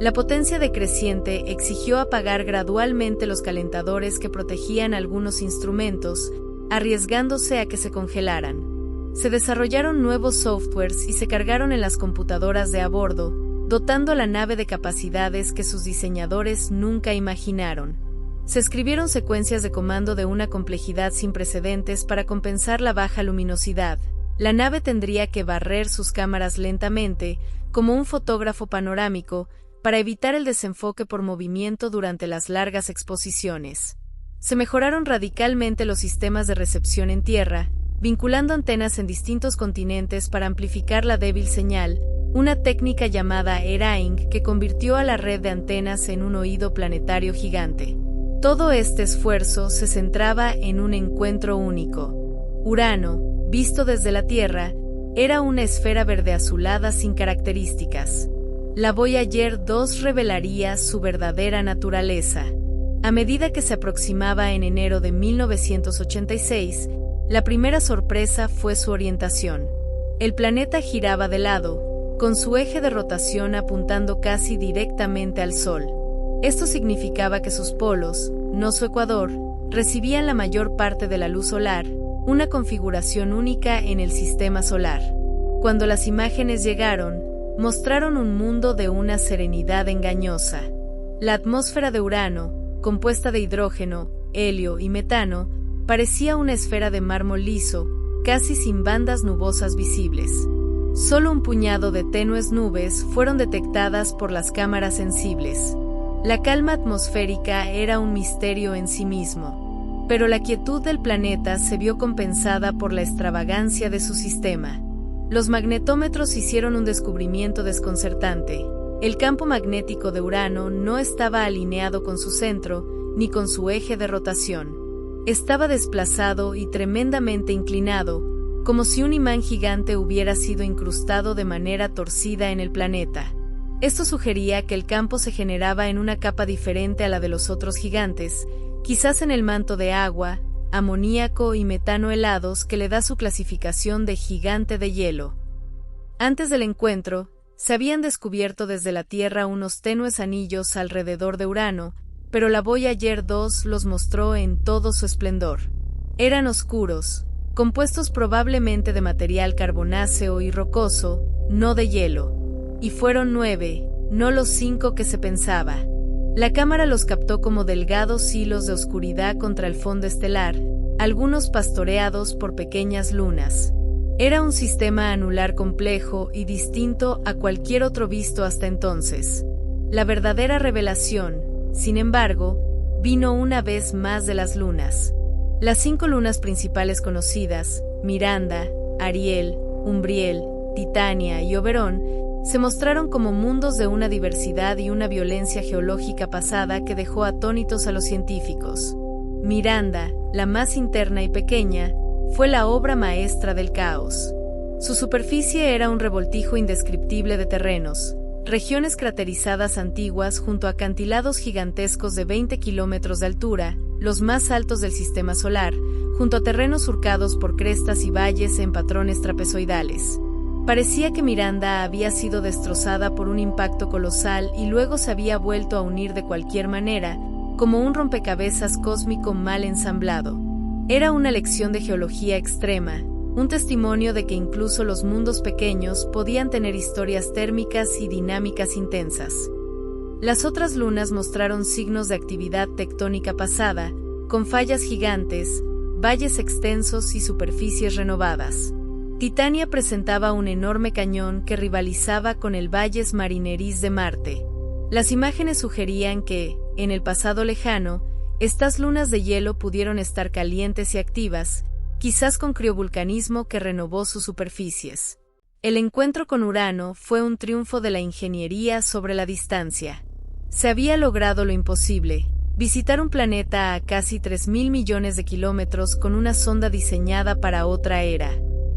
La potencia decreciente exigió apagar gradualmente los calentadores que protegían algunos instrumentos, arriesgándose a que se congelaran. Se desarrollaron nuevos softwares y se cargaron en las computadoras de a bordo, dotando a la nave de capacidades que sus diseñadores nunca imaginaron. Se escribieron secuencias de comando de una complejidad sin precedentes para compensar la baja luminosidad. La nave tendría que barrer sus cámaras lentamente, como un fotógrafo panorámico, para evitar el desenfoque por movimiento durante las largas exposiciones. Se mejoraron radicalmente los sistemas de recepción en tierra, vinculando antenas en distintos continentes para amplificar la débil señal, una técnica llamada Airaying que convirtió a la red de antenas en un oído planetario gigante. Todo este esfuerzo se centraba en un encuentro único. Urano, visto desde la Tierra, era una esfera verde azulada sin características. La Voyager 2 revelaría su verdadera naturaleza. A medida que se aproximaba en enero de 1986, la primera sorpresa fue su orientación. El planeta giraba de lado, con su eje de rotación apuntando casi directamente al Sol. Esto significaba que sus polos, no su ecuador, recibían la mayor parte de la luz solar, una configuración única en el sistema solar. Cuando las imágenes llegaron, mostraron un mundo de una serenidad engañosa. La atmósfera de Urano, compuesta de hidrógeno, helio y metano, parecía una esfera de mármol liso, casi sin bandas nubosas visibles. Solo un puñado de tenues nubes fueron detectadas por las cámaras sensibles. La calma atmosférica era un misterio en sí mismo, pero la quietud del planeta se vio compensada por la extravagancia de su sistema. Los magnetómetros hicieron un descubrimiento desconcertante. El campo magnético de Urano no estaba alineado con su centro, ni con su eje de rotación. Estaba desplazado y tremendamente inclinado, como si un imán gigante hubiera sido incrustado de manera torcida en el planeta. Esto sugería que el campo se generaba en una capa diferente a la de los otros gigantes, quizás en el manto de agua, amoníaco y metano helados que le da su clasificación de gigante de hielo. Antes del encuentro, se habían descubierto desde la Tierra unos tenues anillos alrededor de Urano, pero la Voyager 2 los mostró en todo su esplendor. Eran oscuros, compuestos probablemente de material carbonáceo y rocoso, no de hielo. Y fueron 9, no los 5 que se pensaba. La cámara los captó como delgados hilos de oscuridad contra el fondo estelar, algunos pastoreados por pequeñas lunas. Era un sistema anular complejo y distinto a cualquier otro visto hasta entonces. La verdadera revelación, sin embargo, vino una vez más de las lunas. Las 5 lunas principales conocidas, Miranda, Ariel, Umbriel, Titania y Oberon, se mostraron como mundos de una diversidad y una violencia geológica pasada que dejó atónitos a los científicos. Miranda, la más interna y pequeña, fue la obra maestra del caos. Su superficie era un revoltijo indescriptible de terrenos, regiones craterizadas antiguas junto a acantilados gigantescos de 20 kilómetros de altura, los más altos del sistema solar, junto a terrenos surcados por crestas y valles en patrones trapezoidales. Parecía que Miranda había sido destrozada por un impacto colosal y luego se había vuelto a unir de cualquier manera, como un rompecabezas cósmico mal ensamblado. Era una lección de geología extrema, un testimonio de que incluso los mundos pequeños podían tener historias térmicas y dinámicas intensas. Las otras lunas mostraron signos de actividad tectónica pasada, con fallas gigantes, valles extensos y superficies renovadas. Titania presentaba un enorme cañón que rivalizaba con el Valles Marineris de Marte. Las imágenes sugerían que, en el pasado lejano, estas lunas de hielo pudieron estar calientes y activas, quizás con criovulcanismo que renovó sus superficies. El encuentro con Urano fue un triunfo de la ingeniería sobre la distancia. Se había logrado lo imposible, visitar un planeta a casi 3.000 millones de kilómetros con una sonda diseñada para otra era.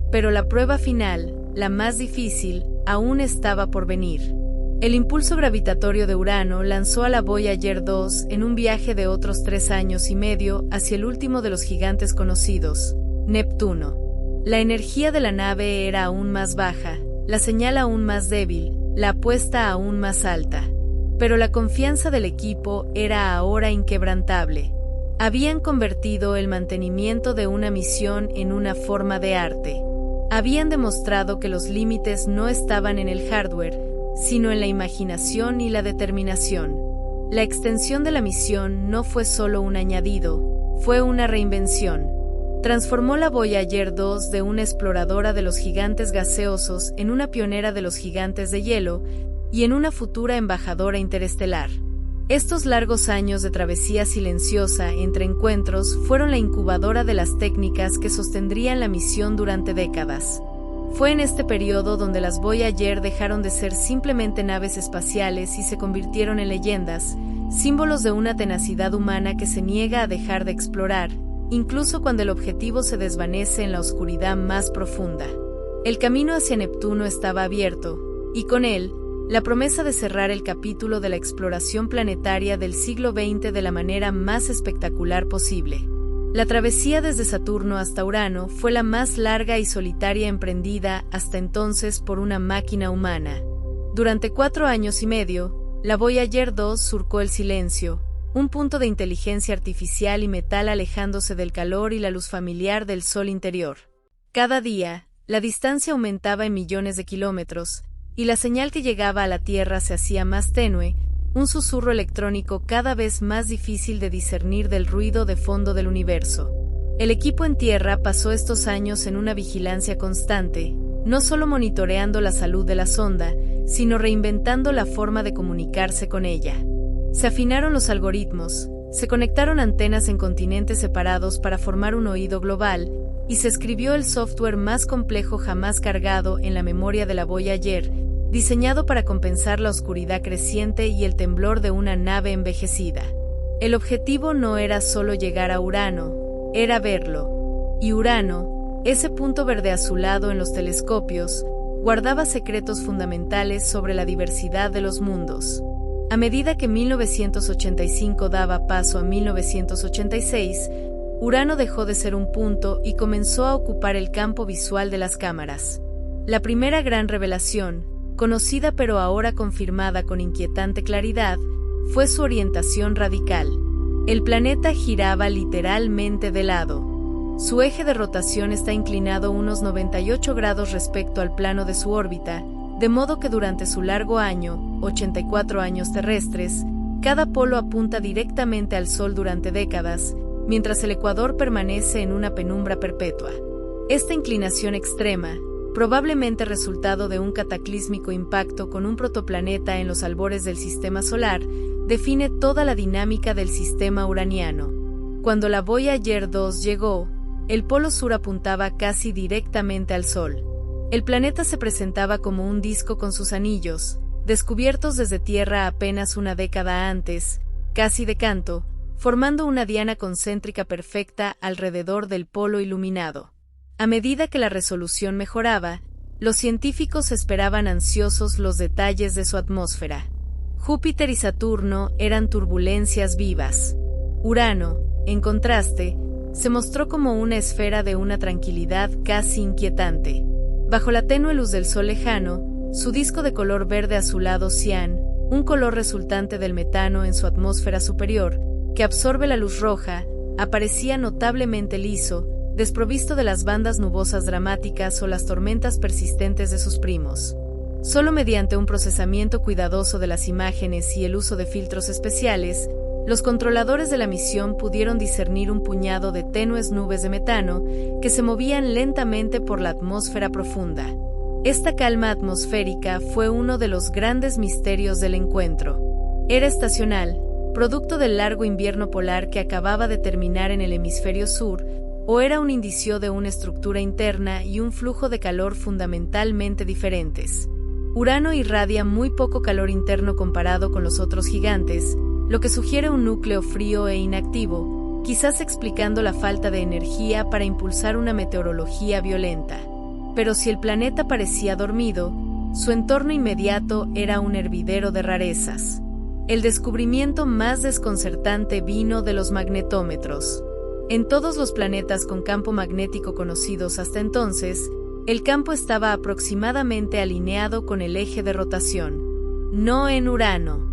Pero la prueba final, la más difícil, aún estaba por venir. El impulso gravitatorio de Urano lanzó a la Voyager 2 en un viaje de otros 3 años y medio hacia el último de los gigantes conocidos, Neptuno. La energía de la nave era aún más baja, la señal aún más débil, la apuesta aún más alta. Pero la confianza del equipo era ahora inquebrantable. Habían convertido el mantenimiento de una misión en una forma de arte. habían demostrado que los límites no estaban en el hardware, sino en la imaginación y la determinación. La extensión de la misión no fue solo un añadido, fue una reinvención. Transformó la Voyager 2 de una exploradora de los gigantes gaseosos en una pionera de los gigantes de hielo y en una futura embajadora interestelar. Estos largos años de travesía silenciosa entre encuentros fueron la incubadora de las técnicas que sostendrían la misión durante décadas. Fue en este periodo donde las Voyager dejaron de ser simplemente naves espaciales y se convirtieron en leyendas, símbolos de una tenacidad humana que se niega a dejar de explorar, incluso cuando el objetivo se desvanece en la oscuridad más profunda. El camino hacia Neptuno estaba abierto, y con él, la promesa de cerrar el capítulo de la exploración planetaria del siglo XX de la manera más espectacular posible. La travesía desde Saturno hasta Urano fue la más larga y solitaria emprendida hasta entonces por una máquina humana. Durante 4 años y medio, la Voyager 2 surcó el silencio, un punto de inteligencia artificial y metal alejándose del calor y la luz familiar del Sol interior. Cada día, la distancia aumentaba en millones de kilómetros, y la señal que llegaba a la Tierra se hacía más tenue, un susurro electrónico cada vez más difícil de discernir del ruido de fondo del universo. El equipo en Tierra pasó estos años en una vigilancia constante, no solo monitoreando la salud de la sonda, sino reinventando la forma de comunicarse con ella. Se afinaron los algoritmos, se conectaron antenas en continentes separados para formar un oído global, y se escribió el software más complejo jamás cargado en la memoria de la Voyager, diseñado para compensar la oscuridad creciente y el temblor de una nave envejecida. El objetivo no era solo llegar a Urano, era verlo. Y Urano, ese punto verde azulado en los telescopios, guardaba secretos fundamentales sobre la diversidad de los mundos. A medida que 1985 daba paso a 1986, Urano dejó de ser un punto y comenzó a ocupar el campo visual de las cámaras. La primera gran revelación, conocida pero ahora confirmada con inquietante claridad, fue su orientación radical. El planeta giraba literalmente de lado. Su eje de rotación está inclinado unos 98 grados respecto al plano de su órbita, de modo que durante su largo año, 84 años terrestres, cada polo apunta directamente al Sol durante décadas, mientras el ecuador permanece en una penumbra perpetua. Esta inclinación extrema, probablemente resultado de un cataclísmico impacto con un protoplaneta en los albores del sistema solar, define toda la dinámica del sistema uraniano. Cuando la Voyager 2 llegó, el polo sur apuntaba casi directamente al Sol. El planeta se presentaba como un disco con sus anillos, descubiertos desde Tierra apenas una década antes, casi de canto, formando una diana concéntrica perfecta alrededor del polo iluminado. A medida que la resolución mejoraba, los científicos esperaban ansiosos los detalles de su atmósfera. Júpiter y Saturno eran turbulencias vivas. Urano, en contraste, se mostró como una esfera de una tranquilidad casi inquietante. Bajo la tenue luz del Sol lejano, su disco de color verde azulado cian, un color resultante del metano en su atmósfera superior, que absorbe la luz roja, aparecía notablemente liso, desprovisto de las bandas nubosas dramáticas o las tormentas persistentes de sus primos. Solo mediante un procesamiento cuidadoso de las imágenes y el uso de filtros especiales, los controladores de la misión pudieron discernir un puñado de tenues nubes de metano que se movían lentamente por la atmósfera profunda. Esta calma atmosférica fue uno de los grandes misterios del encuentro. Era estacional, producto del largo invierno polar que acababa de terminar en el hemisferio sur, o era un indicio de una estructura interna y un flujo de calor fundamentalmente diferentes. Urano irradia muy poco calor interno comparado con los otros gigantes, lo que sugiere un núcleo frío e inactivo, quizás explicando la falta de energía para impulsar una meteorología violenta. Pero si el planeta parecía dormido, su entorno inmediato era un hervidero de rarezas. El descubrimiento más desconcertante vino de los magnetómetros. En todos los planetas con campo magnético conocidos hasta entonces, el campo estaba aproximadamente alineado con el eje de rotación. No en Urano.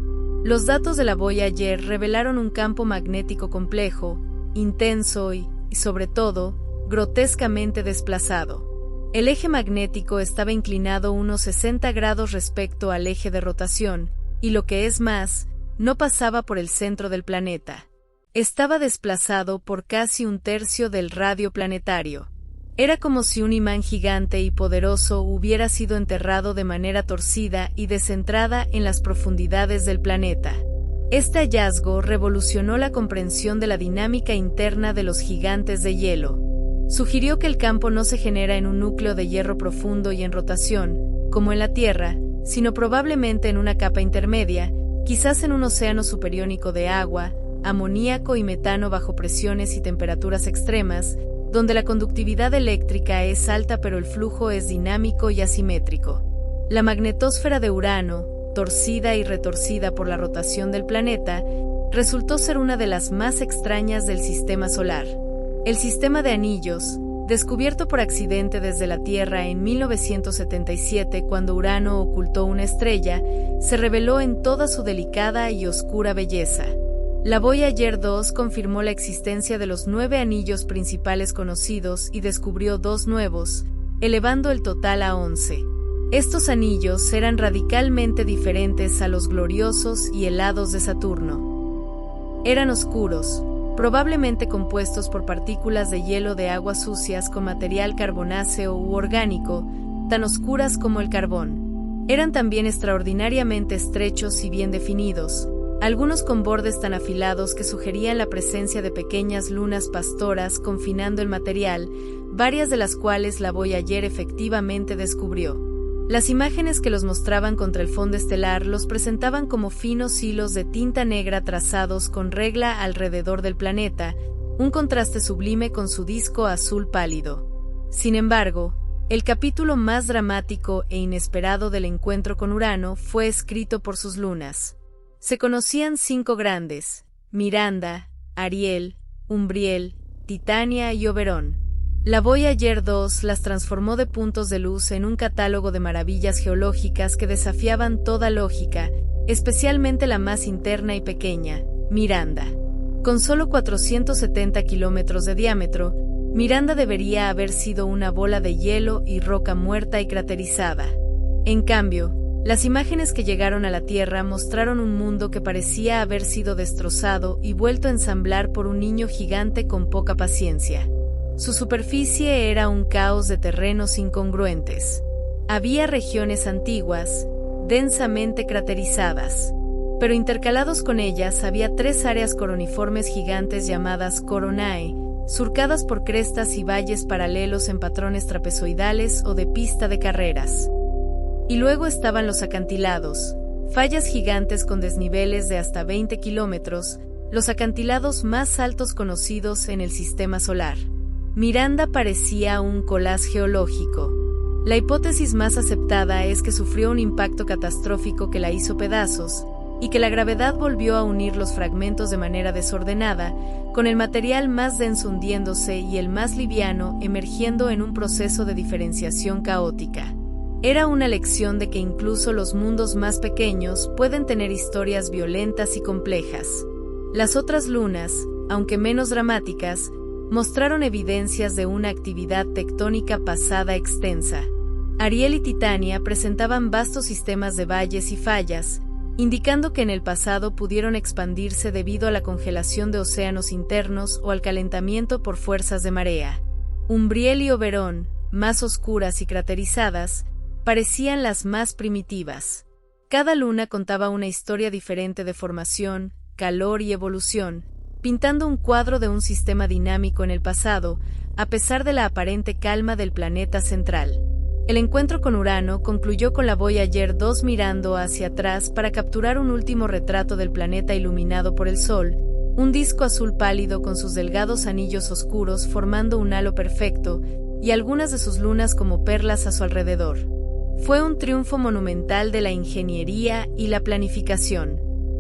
Los datos de la Voyager revelaron un campo magnético complejo, intenso y, sobre todo, grotescamente desplazado. El eje magnético estaba inclinado unos 60 grados respecto al eje de rotación, y lo que es más, no pasaba por el centro del planeta. Estaba desplazado por casi un tercio del radio planetario. Era como si un imán gigante y poderoso hubiera sido enterrado de manera torcida y descentrada en las profundidades del planeta. Este hallazgo revolucionó la comprensión de la dinámica interna de los gigantes de hielo. Sugirió que el campo no se genera en un núcleo de hierro profundo y en rotación, como en la Tierra, sino probablemente en una capa intermedia, quizás en un océano superiónico de agua, amoníaco y metano bajo presiones y temperaturas extremas, donde la conductividad eléctrica es alta pero el flujo es dinámico y asimétrico. La magnetosfera de Urano, torcida y retorcida por la rotación del planeta, resultó ser una de las más extrañas del sistema solar. El sistema de anillos, descubierto por accidente desde la Tierra en 1977 cuando Urano ocultó una estrella, se reveló en toda su delicada y oscura belleza. La Voyager 2 confirmó la existencia de los 9 anillos principales conocidos y descubrió 2 nuevos, elevando el total a 11. Estos anillos eran radicalmente diferentes a los gloriosos y helados de Saturno. Eran oscuros, probablemente compuestos por partículas de hielo de aguas sucias con material carbonáceo u orgánico, tan oscuras como el carbón. Eran también extraordinariamente estrechos y bien definidos, algunos con bordes tan afilados que sugerían la presencia de pequeñas lunas pastoras confinando el material, varias de las cuales la Voyager efectivamente descubrió. Las imágenes que los mostraban contra el fondo estelar los presentaban como finos hilos de tinta negra trazados con regla alrededor del planeta, un contraste sublime con su disco azul pálido. Sin embargo, el capítulo más dramático e inesperado del encuentro con Urano fue escrito por sus lunas. Se conocían 5 grandes: Miranda, Ariel, Umbriel, Titania y Oberón. La Voyager 2 las transformó de puntos de luz en un catálogo de maravillas geológicas que desafiaban toda lógica, especialmente la más interna y pequeña, Miranda. Con solo 470 kilómetros de diámetro, Miranda debería haber sido una bola de hielo y roca muerta y craterizada. En cambio, las imágenes que llegaron a la Tierra mostraron un mundo que parecía haber sido destrozado y vuelto a ensamblar por un niño gigante con poca paciencia. Su superficie era un caos de terrenos incongruentes. Había regiones antiguas, densamente craterizadas, pero intercalados con ellas había 3 áreas coroniformes gigantes llamadas coronae, surcadas por crestas y valles paralelos en patrones trapezoidales o de pista de carreras. Y luego estaban los acantilados, fallas gigantes con desniveles de hasta 20 kilómetros, los acantilados más altos conocidos en el sistema solar. Miranda parecía un collage geológico. La hipótesis más aceptada es que sufrió un impacto catastrófico que la hizo pedazos, y que la gravedad volvió a unir los fragmentos de manera desordenada, con el material más denso hundiéndose y el más liviano emergiendo en un proceso de diferenciación caótica. Era una lección de que incluso los mundos más pequeños pueden tener historias violentas y complejas. Las otras lunas, aunque menos dramáticas, mostraron evidencias de una actividad tectónica pasada extensa. Ariel y Titania presentaban vastos sistemas de valles y fallas, indicando que en el pasado pudieron expandirse debido a la congelación de océanos internos o al calentamiento por fuerzas de marea. Umbriel y Oberón, más oscuras y craterizadas, parecían las más primitivas. Cada luna contaba una historia diferente de formación, calor y evolución, pintando un cuadro de un sistema dinámico en el pasado, a pesar de la aparente calma del planeta central. El encuentro con Urano concluyó con la Voyager 2 mirando hacia atrás para capturar un último retrato del planeta iluminado por el Sol, un disco azul pálido con sus delgados anillos oscuros formando un halo perfecto, y algunas de sus lunas como perlas a su alrededor. Fue un triunfo monumental de la ingeniería y la planificación.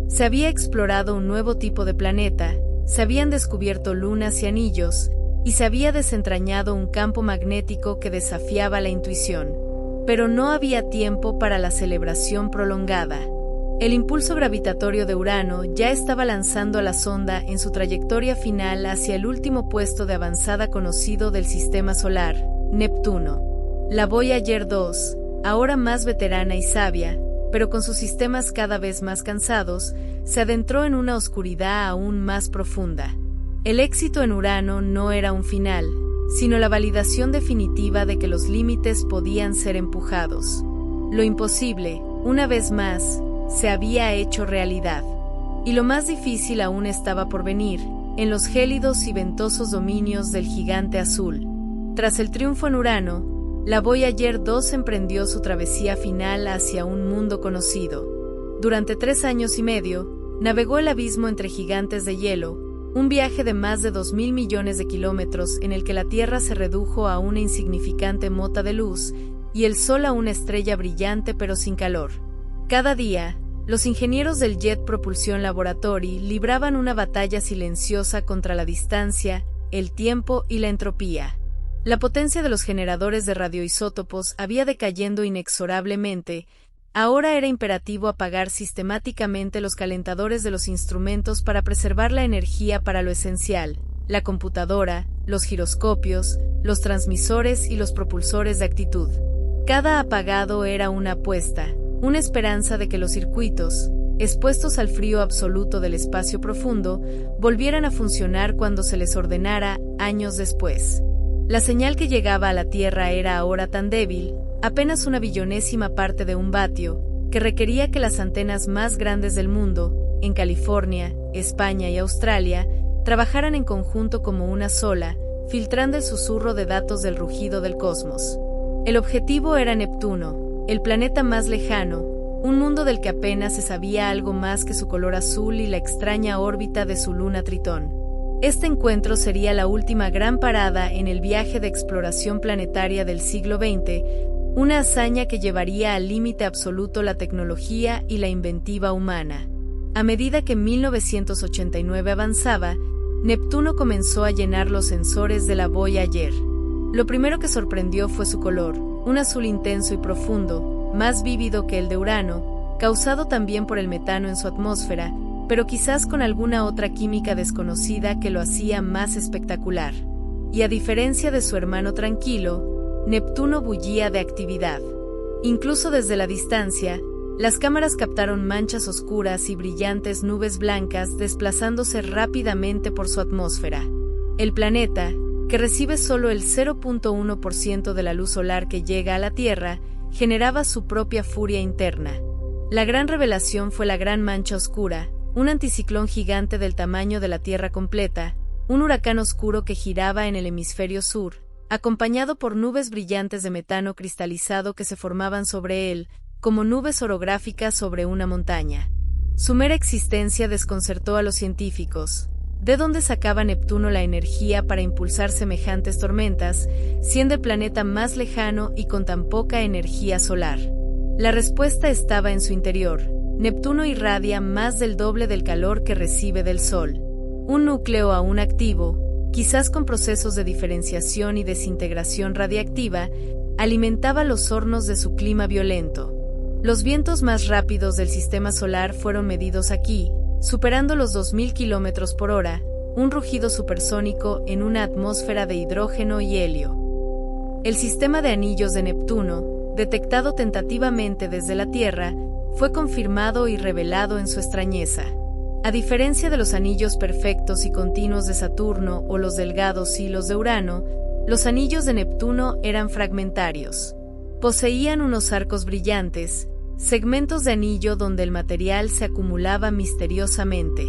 Se había explorado un nuevo tipo de planeta, se habían descubierto lunas y anillos, y se había desentrañado un campo magnético que desafiaba la intuición. Pero no había tiempo para la celebración prolongada. El impulso gravitatorio de Urano ya estaba lanzando a la sonda en su trayectoria final hacia el último puesto de avanzada conocido del sistema solar, Neptuno. La Voyager 2, ahora más veterana y sabia, pero con sus sistemas cada vez más cansados, se adentró en una oscuridad aún más profunda. El éxito en Urano no era un final, sino la validación definitiva de que los límites podían ser empujados. Lo imposible, una vez más, se había hecho realidad. Y lo más difícil aún estaba por venir, en los gélidos y ventosos dominios del gigante azul. Tras el triunfo en Urano, la Voyager 2 emprendió su travesía final hacia un mundo conocido. Durante 3 años y medio, navegó el abismo entre gigantes de hielo, un viaje de más de 2.000 millones de kilómetros en el que la Tierra se redujo a una insignificante mota de luz y el Sol a una estrella brillante pero sin calor. Cada día, los ingenieros del Jet Propulsion Laboratory libraban una batalla silenciosa contra la distancia, el tiempo y la entropía. La potencia de los generadores de radioisótopos había decayendo inexorablemente. Ahora era imperativo apagar sistemáticamente los calentadores de los instrumentos para preservar la energía para lo esencial: la computadora, los giroscopios, los transmisores y los propulsores de actitud. Cada apagado era una apuesta, una esperanza de que los circuitos, expuestos al frío absoluto del espacio profundo, volvieran a funcionar cuando se les ordenara, años después. La señal que llegaba a la Tierra era ahora tan débil, apenas una billonésima parte de un vatio, que requería que las antenas más grandes del mundo, en California, España y Australia, trabajaran en conjunto como una sola, filtrando el susurro de datos del rugido del cosmos. El objetivo era Neptuno, el planeta más lejano, un mundo del que apenas se sabía algo más que su color azul y la extraña órbita de su luna Tritón. Este encuentro sería la última gran parada en el viaje de exploración planetaria del siglo XX, una hazaña que llevaría al límite absoluto la tecnología y la inventiva humana. A medida que 1989 avanzaba, Neptuno comenzó a llenar los sensores de la Voyager. Lo primero que sorprendió fue su color, un azul intenso y profundo, más vívido que el de Urano, causado también por el metano en su atmósfera, pero quizás con alguna otra química desconocida que lo hacía más espectacular. Y a diferencia de su hermano tranquilo, Neptuno bullía de actividad. Incluso desde la distancia, las cámaras captaron manchas oscuras y brillantes nubes blancas desplazándose rápidamente por su atmósfera. El planeta, que recibe solo el 0.1% de la luz solar que llega a la Tierra, generaba su propia furia interna. La gran revelación fue la Gran Mancha Oscura, un anticiclón gigante del tamaño de la Tierra completa, un huracán oscuro que giraba en el hemisferio sur, acompañado por nubes brillantes de metano cristalizado que se formaban sobre él, como nubes orográficas sobre una montaña. Su mera existencia desconcertó a los científicos. ¿De dónde sacaba Neptuno la energía para impulsar semejantes tormentas, siendo el planeta más lejano y con tan poca energía solar? La respuesta estaba en su interior. Neptuno irradia más del doble del calor que recibe del Sol. Un núcleo aún activo, quizás con procesos de diferenciación y desintegración radiactiva, alimentaba los hornos de su clima violento. Los vientos más rápidos del sistema solar fueron medidos aquí, superando los 2.000 km por hora, un rugido supersónico en una atmósfera de hidrógeno y helio. El sistema de anillos de Neptuno, detectado tentativamente desde la Tierra, fue confirmado y revelado en su extrañeza. A diferencia de los anillos perfectos y continuos de Saturno o los delgados hilos de Urano, los anillos de Neptuno eran fragmentarios. Poseían unos arcos brillantes, segmentos de anillo donde el material se acumulaba misteriosamente.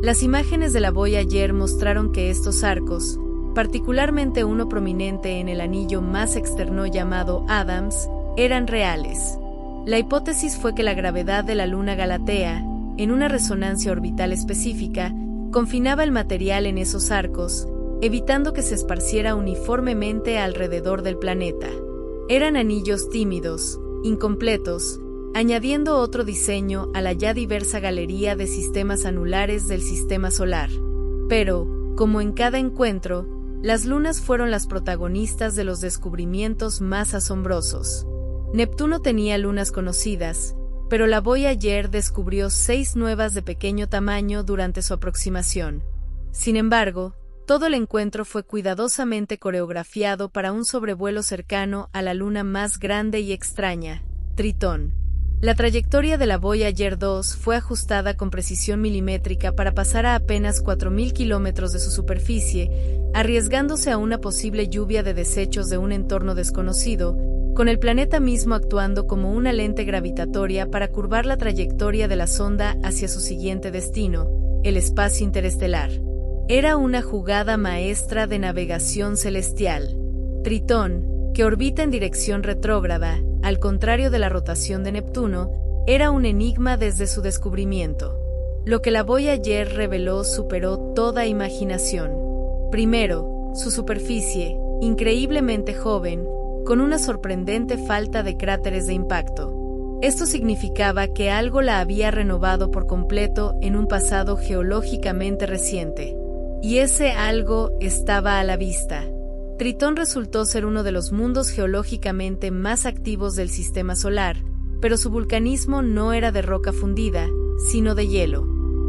Las imágenes de la Voyager mostraron que estos arcos, particularmente uno prominente en el anillo más externo llamado Adams, eran reales. La hipótesis fue que la gravedad de la luna Galatea, en una resonancia orbital específica, confinaba el material en esos arcos, evitando que se esparciera uniformemente alrededor del planeta. Eran anillos tímidos, incompletos, añadiendo otro diseño a la ya diversa galería de sistemas anulares del sistema solar. Pero, como en cada encuentro, las lunas fueron las protagonistas de los descubrimientos más asombrosos. Neptuno tenía lunas conocidas, pero la Voyager descubrió 6 nuevas de pequeño tamaño durante su aproximación. Sin embargo, Todo el encuentro fue cuidadosamente coreografiado para un sobrevuelo cercano a la luna más grande y extraña, Tritón. La trayectoria de la Voyager 2 fue ajustada con precisión milimétrica para pasar a apenas 4.000 kilómetros de su superficie, arriesgándose a una posible lluvia de desechos de un entorno desconocido, con el planeta mismo actuando como una lente gravitatoria para curvar la trayectoria de la sonda hacia su siguiente destino, el espacio interestelar. Era una jugada maestra de navegación celestial. Tritón, que orbita en dirección retrógrada, al contrario de la rotación de Neptuno, era un enigma desde su descubrimiento. Lo que la Voyager reveló superó toda imaginación. Primero, su superficie, increíblemente joven, con una sorprendente falta de cráteres de impacto. Esto significaba que algo la había renovado por completo en un pasado geológicamente reciente. Y ese algo estaba a la vista. Tritón resultó ser uno de los mundos geológicamente más activos del sistema solar, pero su vulcanismo no era de roca fundida, sino de hielo.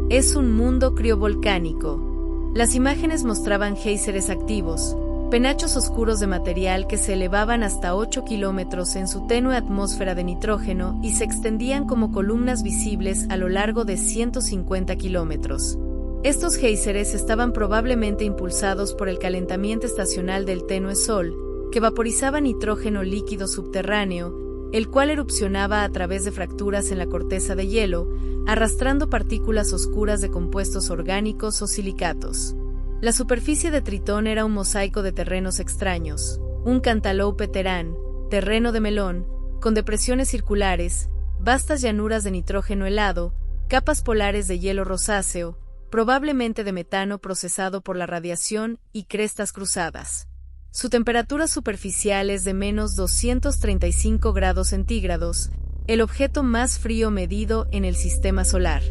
Es un mundo criovolcánico. Las imágenes mostraban géiseres activos, penachos oscuros de material que se elevaban hasta 8 kilómetros en su tenue atmósfera de nitrógeno y se extendían como columnas visibles a lo largo de 150 kilómetros. Estos géiseres estaban probablemente impulsados por el calentamiento estacional del tenue Sol, que vaporizaba nitrógeno líquido subterráneo, el cual erupcionaba a través de fracturas en la corteza de hielo, arrastrando partículas oscuras de compuestos orgánicos o silicatos. La superficie de Tritón era un mosaico de terrenos extraños, un Cantaloupe Terán, terreno de melón, con depresiones circulares, vastas llanuras de nitrógeno helado, capas polares de hielo rosáceo, probablemente de metano procesado por la radiación, y crestas cruzadas. Su temperatura superficial es de menos 235 grados centígrados, el objeto más frío medido en el sistema solar.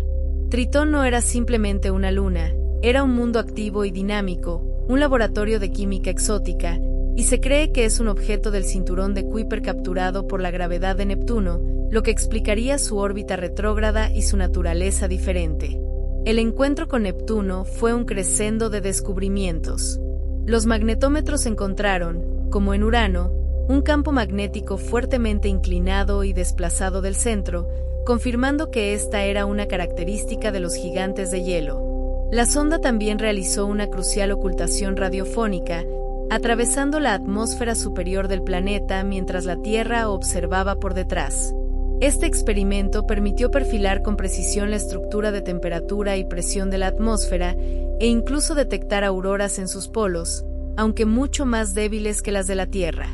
Tritón no era simplemente una luna, era un mundo activo y dinámico, un laboratorio de química exótica, y se cree que es un objeto del cinturón de Kuiper capturado por la gravedad de Neptuno, lo que explicaría su órbita retrógrada y su naturaleza diferente. El encuentro con Neptuno fue un crescendo de descubrimientos. Los magnetómetros encontraron, como en Urano, un campo magnético fuertemente inclinado y desplazado del centro, confirmando que esta era una característica de los gigantes de hielo. La sonda también realizó una crucial ocultación radiofónica, atravesando la atmósfera superior del planeta mientras la Tierra observaba por detrás. Este experimento permitió perfilar con precisión la estructura de temperatura y presión de la atmósfera e incluso detectar auroras en sus polos, aunque mucho más débiles que las de la Tierra.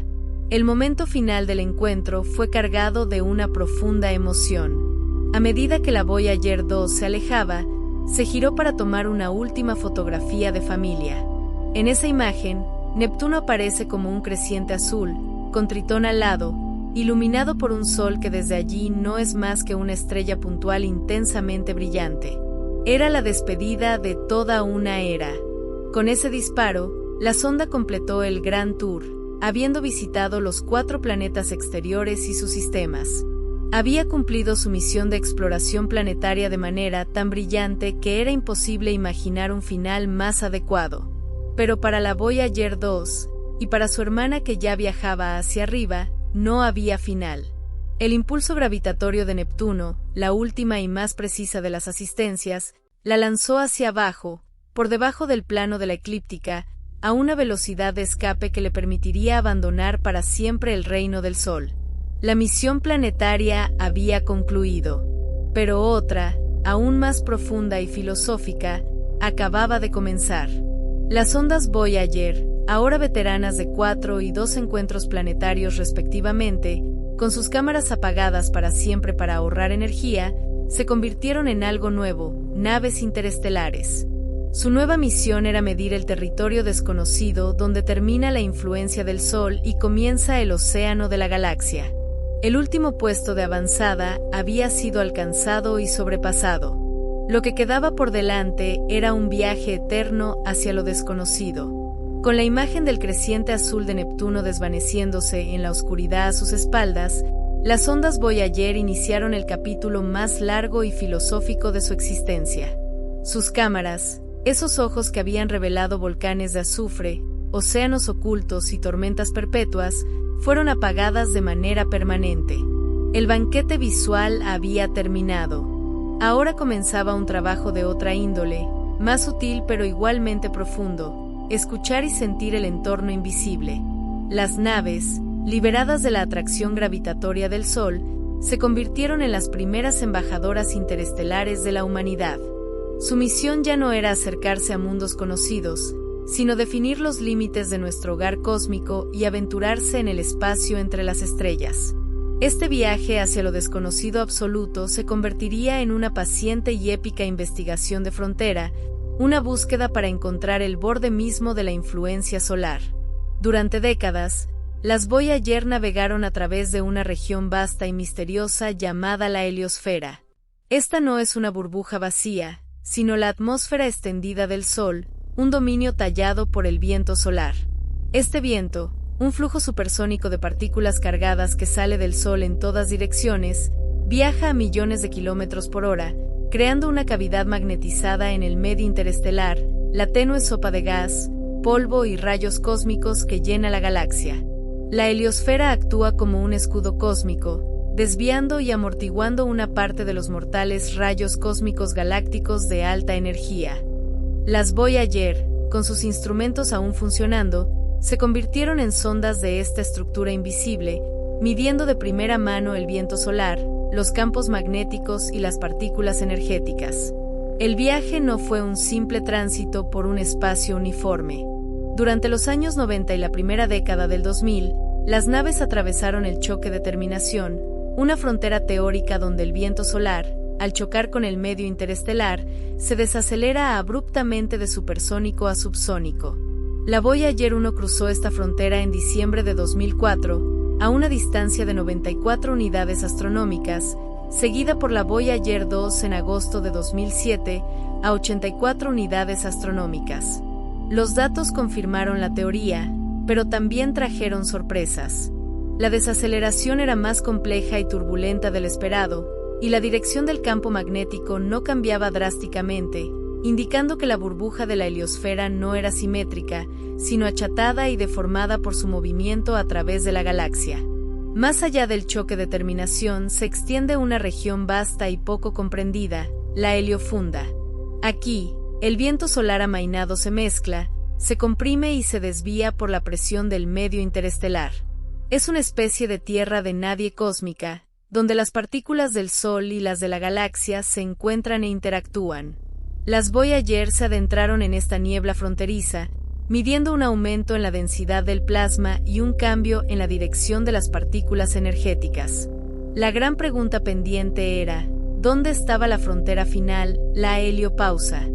El momento final del encuentro fue cargado de una profunda emoción. A medida que la Voyager 2 se alejaba, se giró para tomar una última fotografía de familia. En esa imagen, Neptuno aparece como un creciente azul, con Tritón al lado, iluminado por un sol que desde allí no es más que una estrella puntual intensamente brillante. Era la despedida de toda una era. Con ese disparo, la sonda completó el Grand Tour, habiendo visitado los 4 planetas exteriores y sus sistemas. Había cumplido su misión de exploración planetaria de manera tan brillante que era imposible imaginar un final más adecuado. Pero para la Voyager 2, y para su hermana que ya viajaba hacia arriba, no había final. El impulso gravitatorio de Neptuno, la última y más precisa de las asistencias, la lanzó hacia abajo, por debajo del plano de la eclíptica, a una velocidad de escape que le permitiría abandonar para siempre el reino del Sol. La misión planetaria había concluido, pero otra, aún más profunda y filosófica, acababa de comenzar. Las ondas Voyager, ahora veteranas de 4 y 2 encuentros planetarios respectivamente, con sus cámaras apagadas para siempre para ahorrar energía, se convirtieron en algo nuevo, naves interestelares. Su nueva misión era medir el territorio desconocido donde termina la influencia del Sol y comienza el océano de la galaxia. El último puesto de avanzada había sido alcanzado y sobrepasado. Lo que quedaba por delante era un viaje eterno hacia lo desconocido. Con la imagen del creciente azul de Neptuno desvaneciéndose en la oscuridad a sus espaldas, las ondas Voyager iniciaron el capítulo más largo y filosófico de su existencia. Sus cámaras, Esos ojos que habían revelado volcanes de azufre, océanos ocultos y tormentas perpetuas, fueron apagadas de manera permanente. El banquete visual había terminado. Ahora comenzaba un trabajo de otra índole, más sutil pero igualmente profundo: escuchar y sentir el entorno invisible. Las naves, liberadas de la atracción gravitatoria del Sol, se convirtieron en las primeras embajadoras interestelares de la humanidad. Su misión ya no era acercarse a mundos conocidos, sino definir los límites de nuestro hogar cósmico y aventurarse en el espacio entre las estrellas. Este viaje hacia lo desconocido absoluto se convertiría en una paciente y épica investigación de frontera, una búsqueda para encontrar el borde mismo de la influencia solar. Durante décadas, las Voyager navegaron a través de una región vasta y misteriosa llamada la heliosfera. Esta no es una burbuja vacía, sino la atmósfera extendida del Sol, un dominio tallado por el viento solar. Este viento, un flujo supersónico de partículas cargadas que sale del Sol en todas direcciones, viaja a millones de kilómetros por hora, creando una cavidad magnetizada en el medio interestelar, la tenue sopa de gas, polvo y rayos cósmicos que llena la galaxia. La heliosfera actúa como un escudo cósmico, desviando y amortiguando una parte de los mortales rayos cósmicos galácticos de alta energía. Las Voyager, con sus instrumentos aún funcionando, se convirtieron en sondas de esta estructura invisible, midiendo de primera mano el viento solar, los campos magnéticos y las partículas energéticas. El viaje no fue un simple tránsito por un espacio uniforme. Durante los años 90 y la primera década del 2000, las naves atravesaron el choque de terminación, una frontera teórica donde el viento solar, al chocar con el medio interestelar, se desacelera abruptamente de supersónico a subsónico. La Voyager 1 cruzó esta frontera en diciembre de 2004, a una distancia de 94 unidades astronómicas, seguida por la Voyager 2 en agosto de 2007, a 84 unidades astronómicas. Los datos confirmaron la teoría, pero también trajeron sorpresas. La desaceleración era más compleja y turbulenta del esperado, y la dirección del campo magnético no cambiaba drásticamente, indicando que la burbuja de la heliosfera no era simétrica, sino achatada y deformada por su movimiento a través de la galaxia. Más allá del choque de terminación se extiende una región vasta y poco comprendida, la heliofunda. Aquí, el viento solar amainado se mezcla, se comprime y se desvía por la presión del medio interestelar. Es una especie de tierra de nadie cósmica, donde las partículas del Sol y las de la galaxia se encuentran e interactúan. Las Voyager se adentraron en esta niebla fronteriza, midiendo un aumento en la densidad del plasma y un cambio en la dirección de las partículas energéticas. La gran pregunta pendiente era, ¿dónde estaba la frontera final, la heliopausa?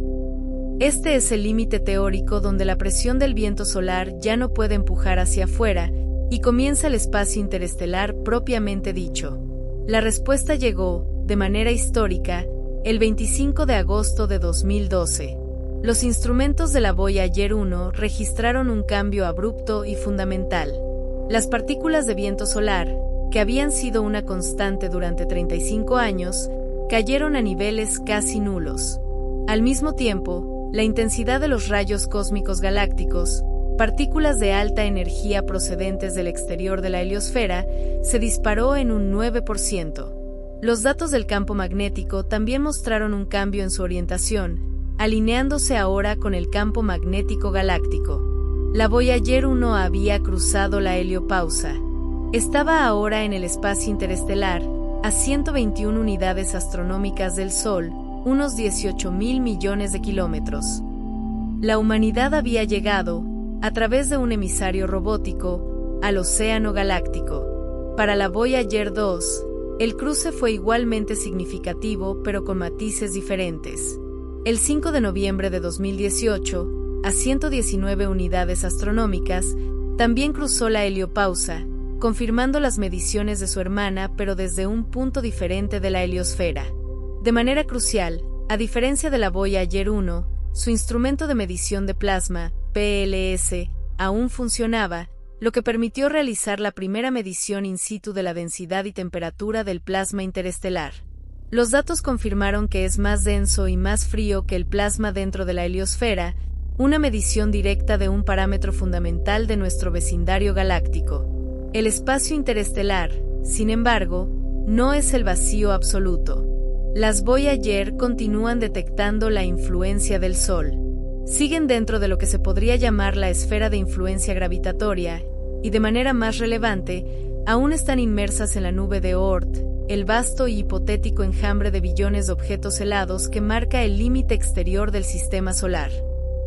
Este es el límite teórico donde la presión del viento solar ya no puede empujar hacia afuera, y comienza el espacio interestelar propiamente dicho. La respuesta llegó, de manera histórica, el 25 de agosto de 2012. Los instrumentos de la Voyager 1 registraron un cambio abrupto y fundamental. Las partículas de viento solar, que habían sido una constante durante 35 años, cayeron a niveles casi nulos. Al mismo tiempo, la intensidad de los rayos cósmicos galácticos, partículas de alta energía procedentes del exterior de la heliosfera, se disparó en un 9%. Los datos del campo magnético también mostraron un cambio en su orientación, alineándose ahora con el campo magnético galáctico. La Voyager 1 había cruzado la heliopausa. Estaba ahora en el espacio interestelar, a 121 unidades astronómicas del Sol, unos 18.000 millones de kilómetros. La humanidad había llegado, a través de un emisario robótico, al océano galáctico. Para la Voyager 2, el cruce fue igualmente significativo pero con matices diferentes. El 5 de noviembre de 2018, a 119 unidades astronómicas, también cruzó la heliopausa, confirmando las mediciones de su hermana pero desde un punto diferente de la heliosfera. De manera crucial, a diferencia de la Voyager 1, su instrumento de medición de plasma, PLS, aún funcionaba, lo que permitió realizar la primera medición in situ de la densidad y temperatura del plasma interestelar. Los datos confirmaron que es más denso y más frío que el plasma dentro de la heliosfera, una medición directa de un parámetro fundamental de nuestro vecindario galáctico. El espacio interestelar, sin embargo, no es el vacío absoluto. Las Voyager continúan detectando la influencia del Sol. Siguen dentro de lo que se podría llamar la esfera de influencia gravitatoria, y de manera más relevante, aún están inmersas en la nube de Oort, el vasto y hipotético enjambre de billones de objetos helados que marca el límite exterior del sistema solar.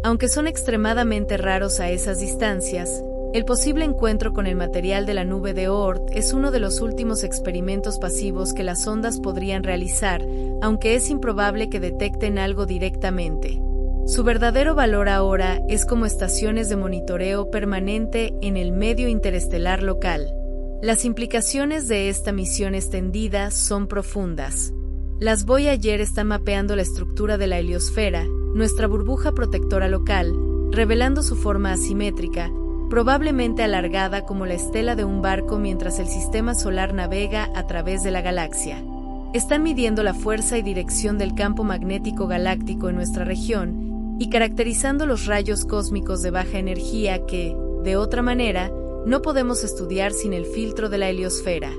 Aunque son extremadamente raros a esas distancias, el posible encuentro con el material de la nube de Oort es uno de los últimos experimentos pasivos que las sondas podrían realizar, aunque es improbable que detecten algo directamente. Su verdadero valor ahora es como estaciones de monitoreo permanente en el medio interestelar local. Las implicaciones de esta misión extendida son profundas. Las Voyager están mapeando la estructura de la heliosfera, nuestra burbuja protectora local, revelando su forma asimétrica, probablemente alargada como la estela de un barco mientras el sistema solar navega a través de la galaxia. Están midiendo la fuerza y dirección del campo magnético galáctico en nuestra región y caracterizando los rayos cósmicos de baja energía que, de otra manera, no podemos estudiar sin el filtro de la heliosfera.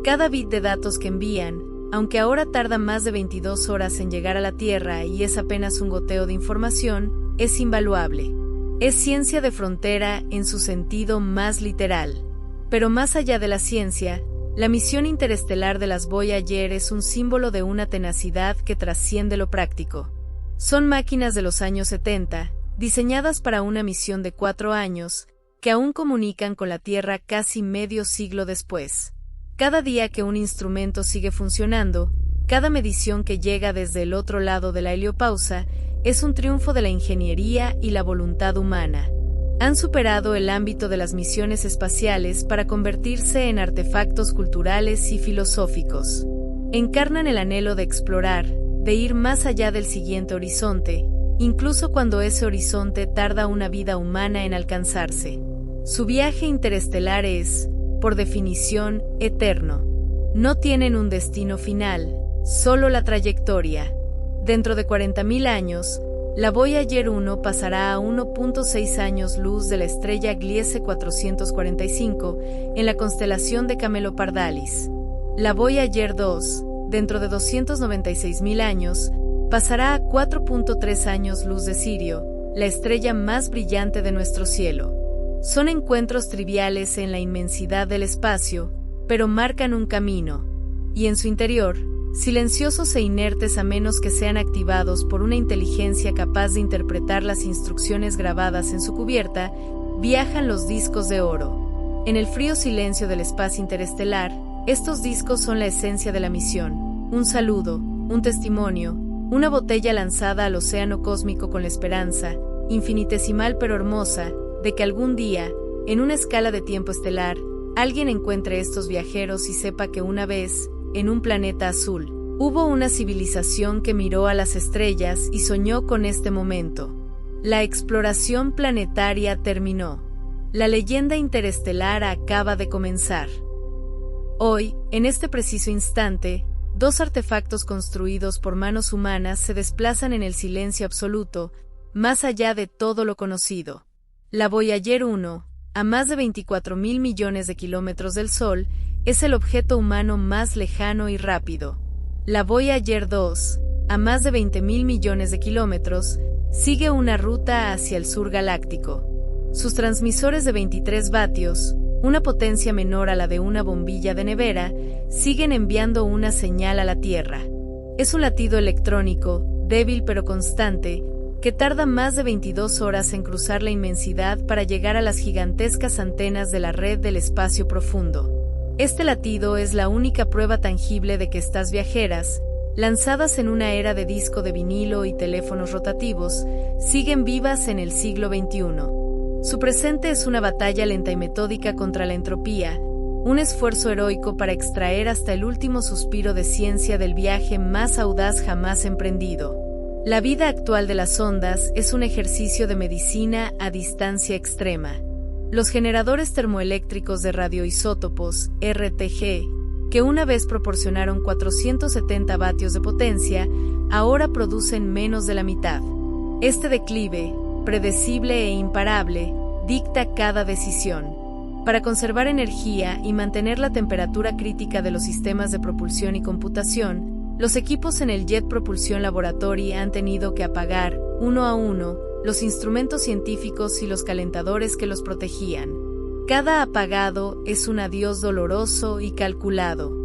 Cada bit de datos que envían, aunque ahora tarda más de 22 horas en llegar a la Tierra y es apenas un goteo de información, es invaluable. Es ciencia de frontera en su sentido más literal. Pero más allá de la ciencia, la misión interestelar de las Voyager es un símbolo de una tenacidad que trasciende lo práctico. Son máquinas de los años 70, diseñadas para una misión de 4 años, que aún comunican con la Tierra casi medio siglo después. Cada día que un instrumento sigue funcionando, cada medición que llega desde el otro lado de la heliopausa, es un triunfo de la ingeniería y la voluntad humana. Han superado el ámbito de las misiones espaciales para convertirse en artefactos culturales y filosóficos. Encarnan el anhelo de explorar, de ir más allá del siguiente horizonte, incluso cuando ese horizonte tarda una vida humana en alcanzarse. Su viaje interestelar es, por definición, eterno. No tienen un destino final, solo la trayectoria. Dentro de 40.000 años, la Voyager 1 pasará a 1.6 años luz de la estrella Gliese 445 en la constelación de Camelopardalis. La Voyager 2, dentro de 296.000 años, pasará a 4.3 años luz de Sirio, la estrella más brillante de nuestro cielo. Son encuentros triviales en la inmensidad del espacio, pero marcan un camino, y en su interior, silenciosos e inertes a menos que sean activados por una inteligencia capaz de interpretar las instrucciones grabadas en su cubierta, viajan los discos de oro. En el frío silencio del espacio interestelar, estos discos son la esencia de la misión, un saludo, un testimonio, una botella lanzada al océano cósmico con la esperanza, infinitesimal pero hermosa, de que algún día, en una escala de tiempo estelar, alguien encuentre estos viajeros y sepa que una vez, en un planeta azul, hubo una civilización que miró a las estrellas y soñó con este momento. La exploración planetaria terminó. La leyenda interestelar acaba de comenzar. Hoy, en este preciso instante, 2 artefactos construidos por manos humanas se desplazan en el silencio absoluto, más allá de todo lo conocido. La Voyager 1, a más de 24.000 millones de kilómetros del Sol, es el objeto humano más lejano y rápido. La Voyager 2, a más de 20.000 millones de kilómetros, sigue una ruta hacia el sur galáctico. Sus transmisores de 23 vatios, una potencia menor a la de una bombilla de nevera, siguen enviando una señal a la Tierra. Es un latido electrónico, débil pero constante, que tarda más de 22 horas en cruzar la inmensidad para llegar a las gigantescas antenas de la red del espacio profundo. Este latido es la única prueba tangible de que estas viajeras, lanzadas en una era de disco de vinilo y teléfonos rotativos, siguen vivas en el siglo XXI. Su presente es una batalla lenta y metódica contra la entropía, un esfuerzo heroico para extraer hasta el último suspiro de ciencia del viaje más audaz jamás emprendido. La vida actual de las ondas es un ejercicio de medicina a distancia extrema. Los generadores termoeléctricos de radioisótopos, RTG, que una vez proporcionaron 470 vatios de potencia, ahora producen menos de la mitad. Este declive, predecible e imparable, dicta cada decisión. Para conservar energía y mantener la temperatura crítica de los sistemas de propulsión y computación, los equipos en el Jet Propulsion Laboratory han tenido que apagar, uno a uno, los instrumentos científicos y los calentadores que los protegían. Cada apagado es un adiós doloroso y calculado.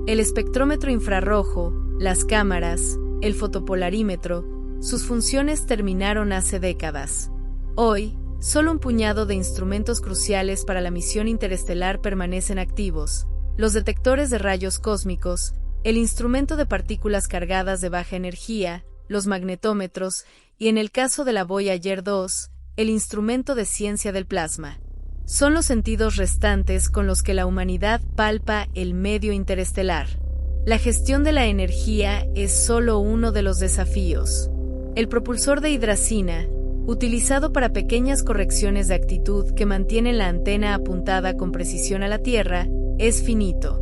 El espectrómetro infrarrojo, las cámaras, el fotopolarímetro, sus funciones terminaron hace décadas. Hoy, solo un puñado de instrumentos cruciales para la misión interestelar permanecen activos: los detectores de rayos cósmicos, el instrumento de partículas cargadas de baja energía, los magnetómetros, y en el caso de la Voyager 2, el instrumento de ciencia del plasma. Son los sentidos restantes con los que la humanidad palpa el medio interestelar. La gestión de la energía es solo uno de los desafíos. El propulsor de hidracina, utilizado para pequeñas correcciones de actitud que mantienen la antena apuntada con precisión a la Tierra, es finito.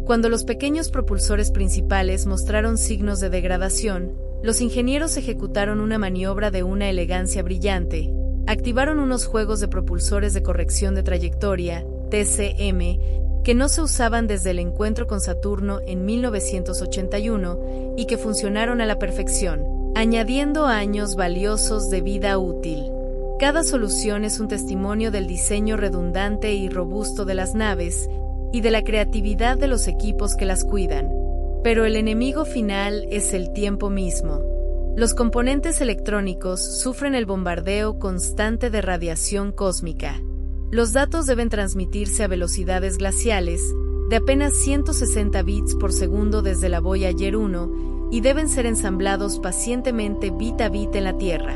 Cuando los pequeños propulsores principales mostraron signos de degradación, los ingenieros ejecutaron una maniobra de una elegancia brillante. Activaron unos juegos de propulsores de corrección de trayectoria, TCM, que no se usaban desde el encuentro con Saturno en 1981 y que funcionaron a la perfección, añadiendo años valiosos de vida útil. Cada solución es un testimonio del diseño redundante y robusto de las naves y de la creatividad de los equipos que las cuidan. Pero el enemigo final es el tiempo mismo. Los componentes electrónicos sufren el bombardeo constante de radiación cósmica. Los datos deben transmitirse a velocidades glaciales, de apenas 160 bits por segundo desde la Voyager 1, y deben ser ensamblados pacientemente bit a bit en la Tierra.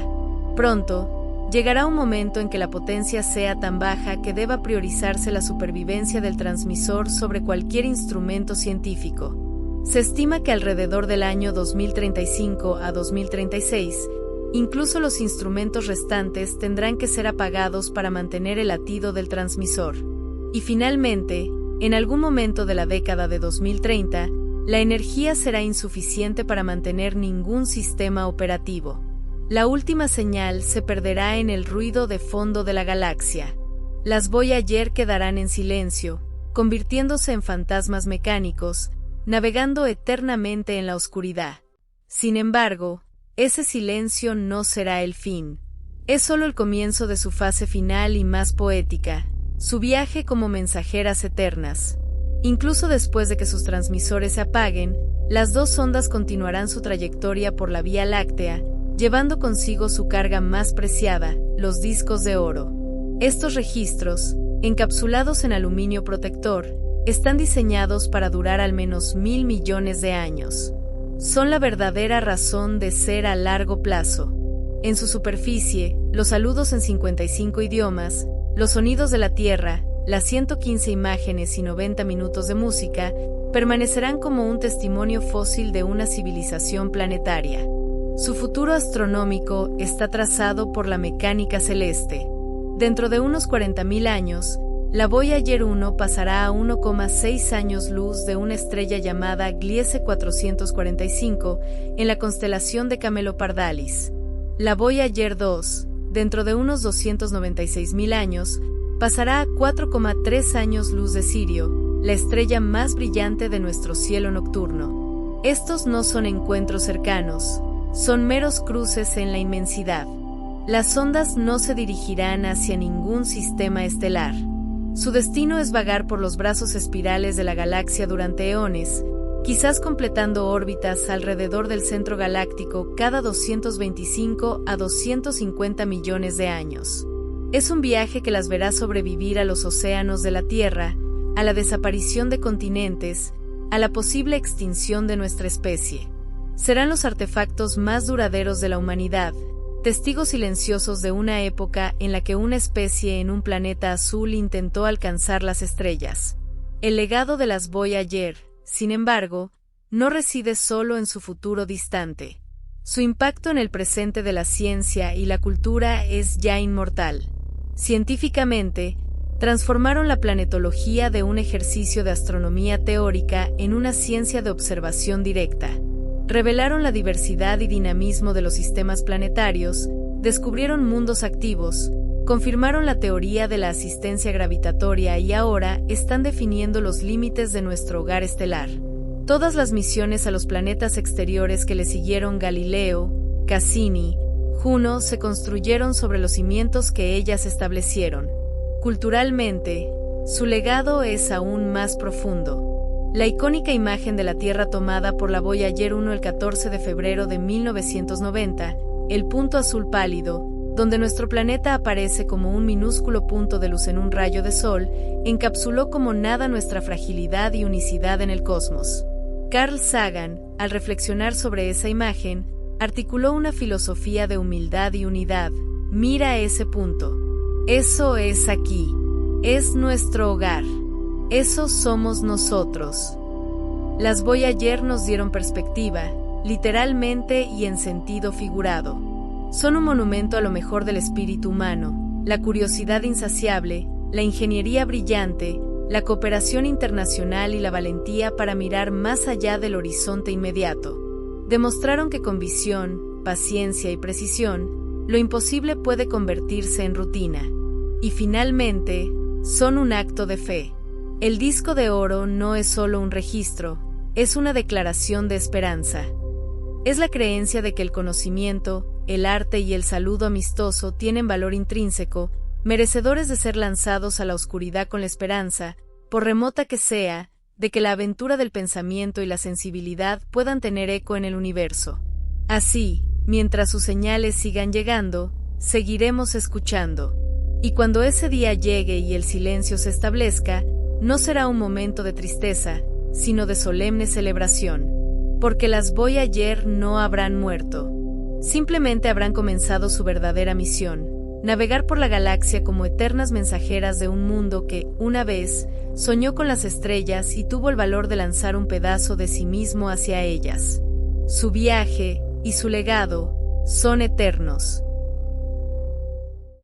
Pronto, llegará un momento en que la potencia sea tan baja que deba priorizarse la supervivencia del transmisor sobre cualquier instrumento científico. Se estima que alrededor del año 2035 a 2036, incluso los instrumentos restantes tendrán que ser apagados para mantener el latido del transmisor. Y finalmente, en algún momento de la década de 2030, la energía será insuficiente para mantener ningún sistema operativo. La última señal se perderá en el ruido de fondo de la galaxia. Las Voyager quedarán en silencio, convirtiéndose en fantasmas mecánicos, navegando eternamente en la oscuridad. Sin embargo, ese silencio no será el fin. Es solo el comienzo de su fase final y más poética, su viaje como mensajeras eternas. Incluso después de que sus transmisores se apaguen, las dos sondas continuarán su trayectoria por la Vía Láctea, llevando consigo su carga más preciada, los discos de oro. Estos registros, encapsulados en aluminio protector, están diseñados para durar al menos 1.000 millones de años. Son la verdadera razón de ser a largo plazo. En su superficie, los saludos en 55 idiomas, los sonidos de la Tierra, las 115 imágenes y 90 minutos de música, permanecerán como un testimonio fósil de una civilización planetaria. Su futuro astronómico está trazado por la mecánica celeste. Dentro de unos 40.000 años, la Voyager 1 pasará a 1,6 años luz de una estrella llamada Gliese 445 en la constelación de Camelopardalis. La Voyager 2, dentro de unos 296.000 años, pasará a 4,3 años luz de Sirio, la estrella más brillante de nuestro cielo nocturno. Estos no son encuentros cercanos, son meros cruces en la inmensidad. Las sondas no se dirigirán hacia ningún sistema estelar. Su destino es vagar por los brazos espirales de la galaxia durante eones, quizás completando órbitas alrededor del centro galáctico cada 225 a 250 millones de años. Es un viaje que las verá sobrevivir a los océanos de la Tierra, a la desaparición de continentes, a la posible extinción de nuestra especie. Serán los artefactos más duraderos de la humanidad, testigos silenciosos de una época en la que una especie en un planeta azul intentó alcanzar las estrellas. El legado de las Voyager, sin embargo, no reside solo en su futuro distante. Su impacto en el presente de la ciencia y la cultura es ya inmortal. Científicamente, Transformaron la planetología de un ejercicio de astronomía teórica en una ciencia de observación directa. Revelaron la diversidad y dinamismo de los sistemas planetarios, descubrieron mundos activos, confirmaron la teoría de la asistencia gravitatoria y ahora están definiendo los límites de nuestro hogar estelar. Todas las misiones a los planetas exteriores que le siguieron, Galileo, Cassini, Juno, se construyeron sobre los cimientos que ellas establecieron. Culturalmente, su legado es aún más profundo. La icónica imagen de la Tierra tomada por la Voyager 1 el 14 de febrero de 1990, el punto azul pálido, donde nuestro planeta aparece como un minúsculo punto de luz en un rayo de sol, encapsuló como nada nuestra fragilidad y unicidad en el cosmos. Carl Sagan, al reflexionar sobre esa imagen, articuló una filosofía de humildad y unidad. Mira ese punto. Eso es aquí. Es nuestro hogar. Eso somos nosotros. Las Voyager nos dieron perspectiva, literalmente y en sentido figurado. Son un monumento a lo mejor del espíritu humano, la curiosidad insaciable, la ingeniería brillante, la cooperación internacional y la valentía para mirar más allá del horizonte inmediato. Demostraron que con visión, paciencia y precisión, lo imposible puede convertirse en rutina. Y finalmente, son un acto de fe. El disco de oro no es solo un registro, es una declaración de esperanza. Es la creencia de que el conocimiento, el arte y el saludo amistoso tienen valor intrínseco, merecedores de ser lanzados a la oscuridad con la esperanza, por remota que sea, de que la aventura del pensamiento y la sensibilidad puedan tener eco en el universo. Así, mientras sus señales sigan llegando, seguiremos escuchando. Y cuando ese día llegue y el silencio se establezca, no será un momento de tristeza, sino de solemne celebración. Porque las Voyager no habrán muerto. Simplemente habrán comenzado su verdadera misión, navegar por la galaxia como eternas mensajeras de un mundo que, una vez, soñó con las estrellas y tuvo el valor de lanzar un pedazo de sí mismo hacia ellas. Su viaje y su legado son eternos.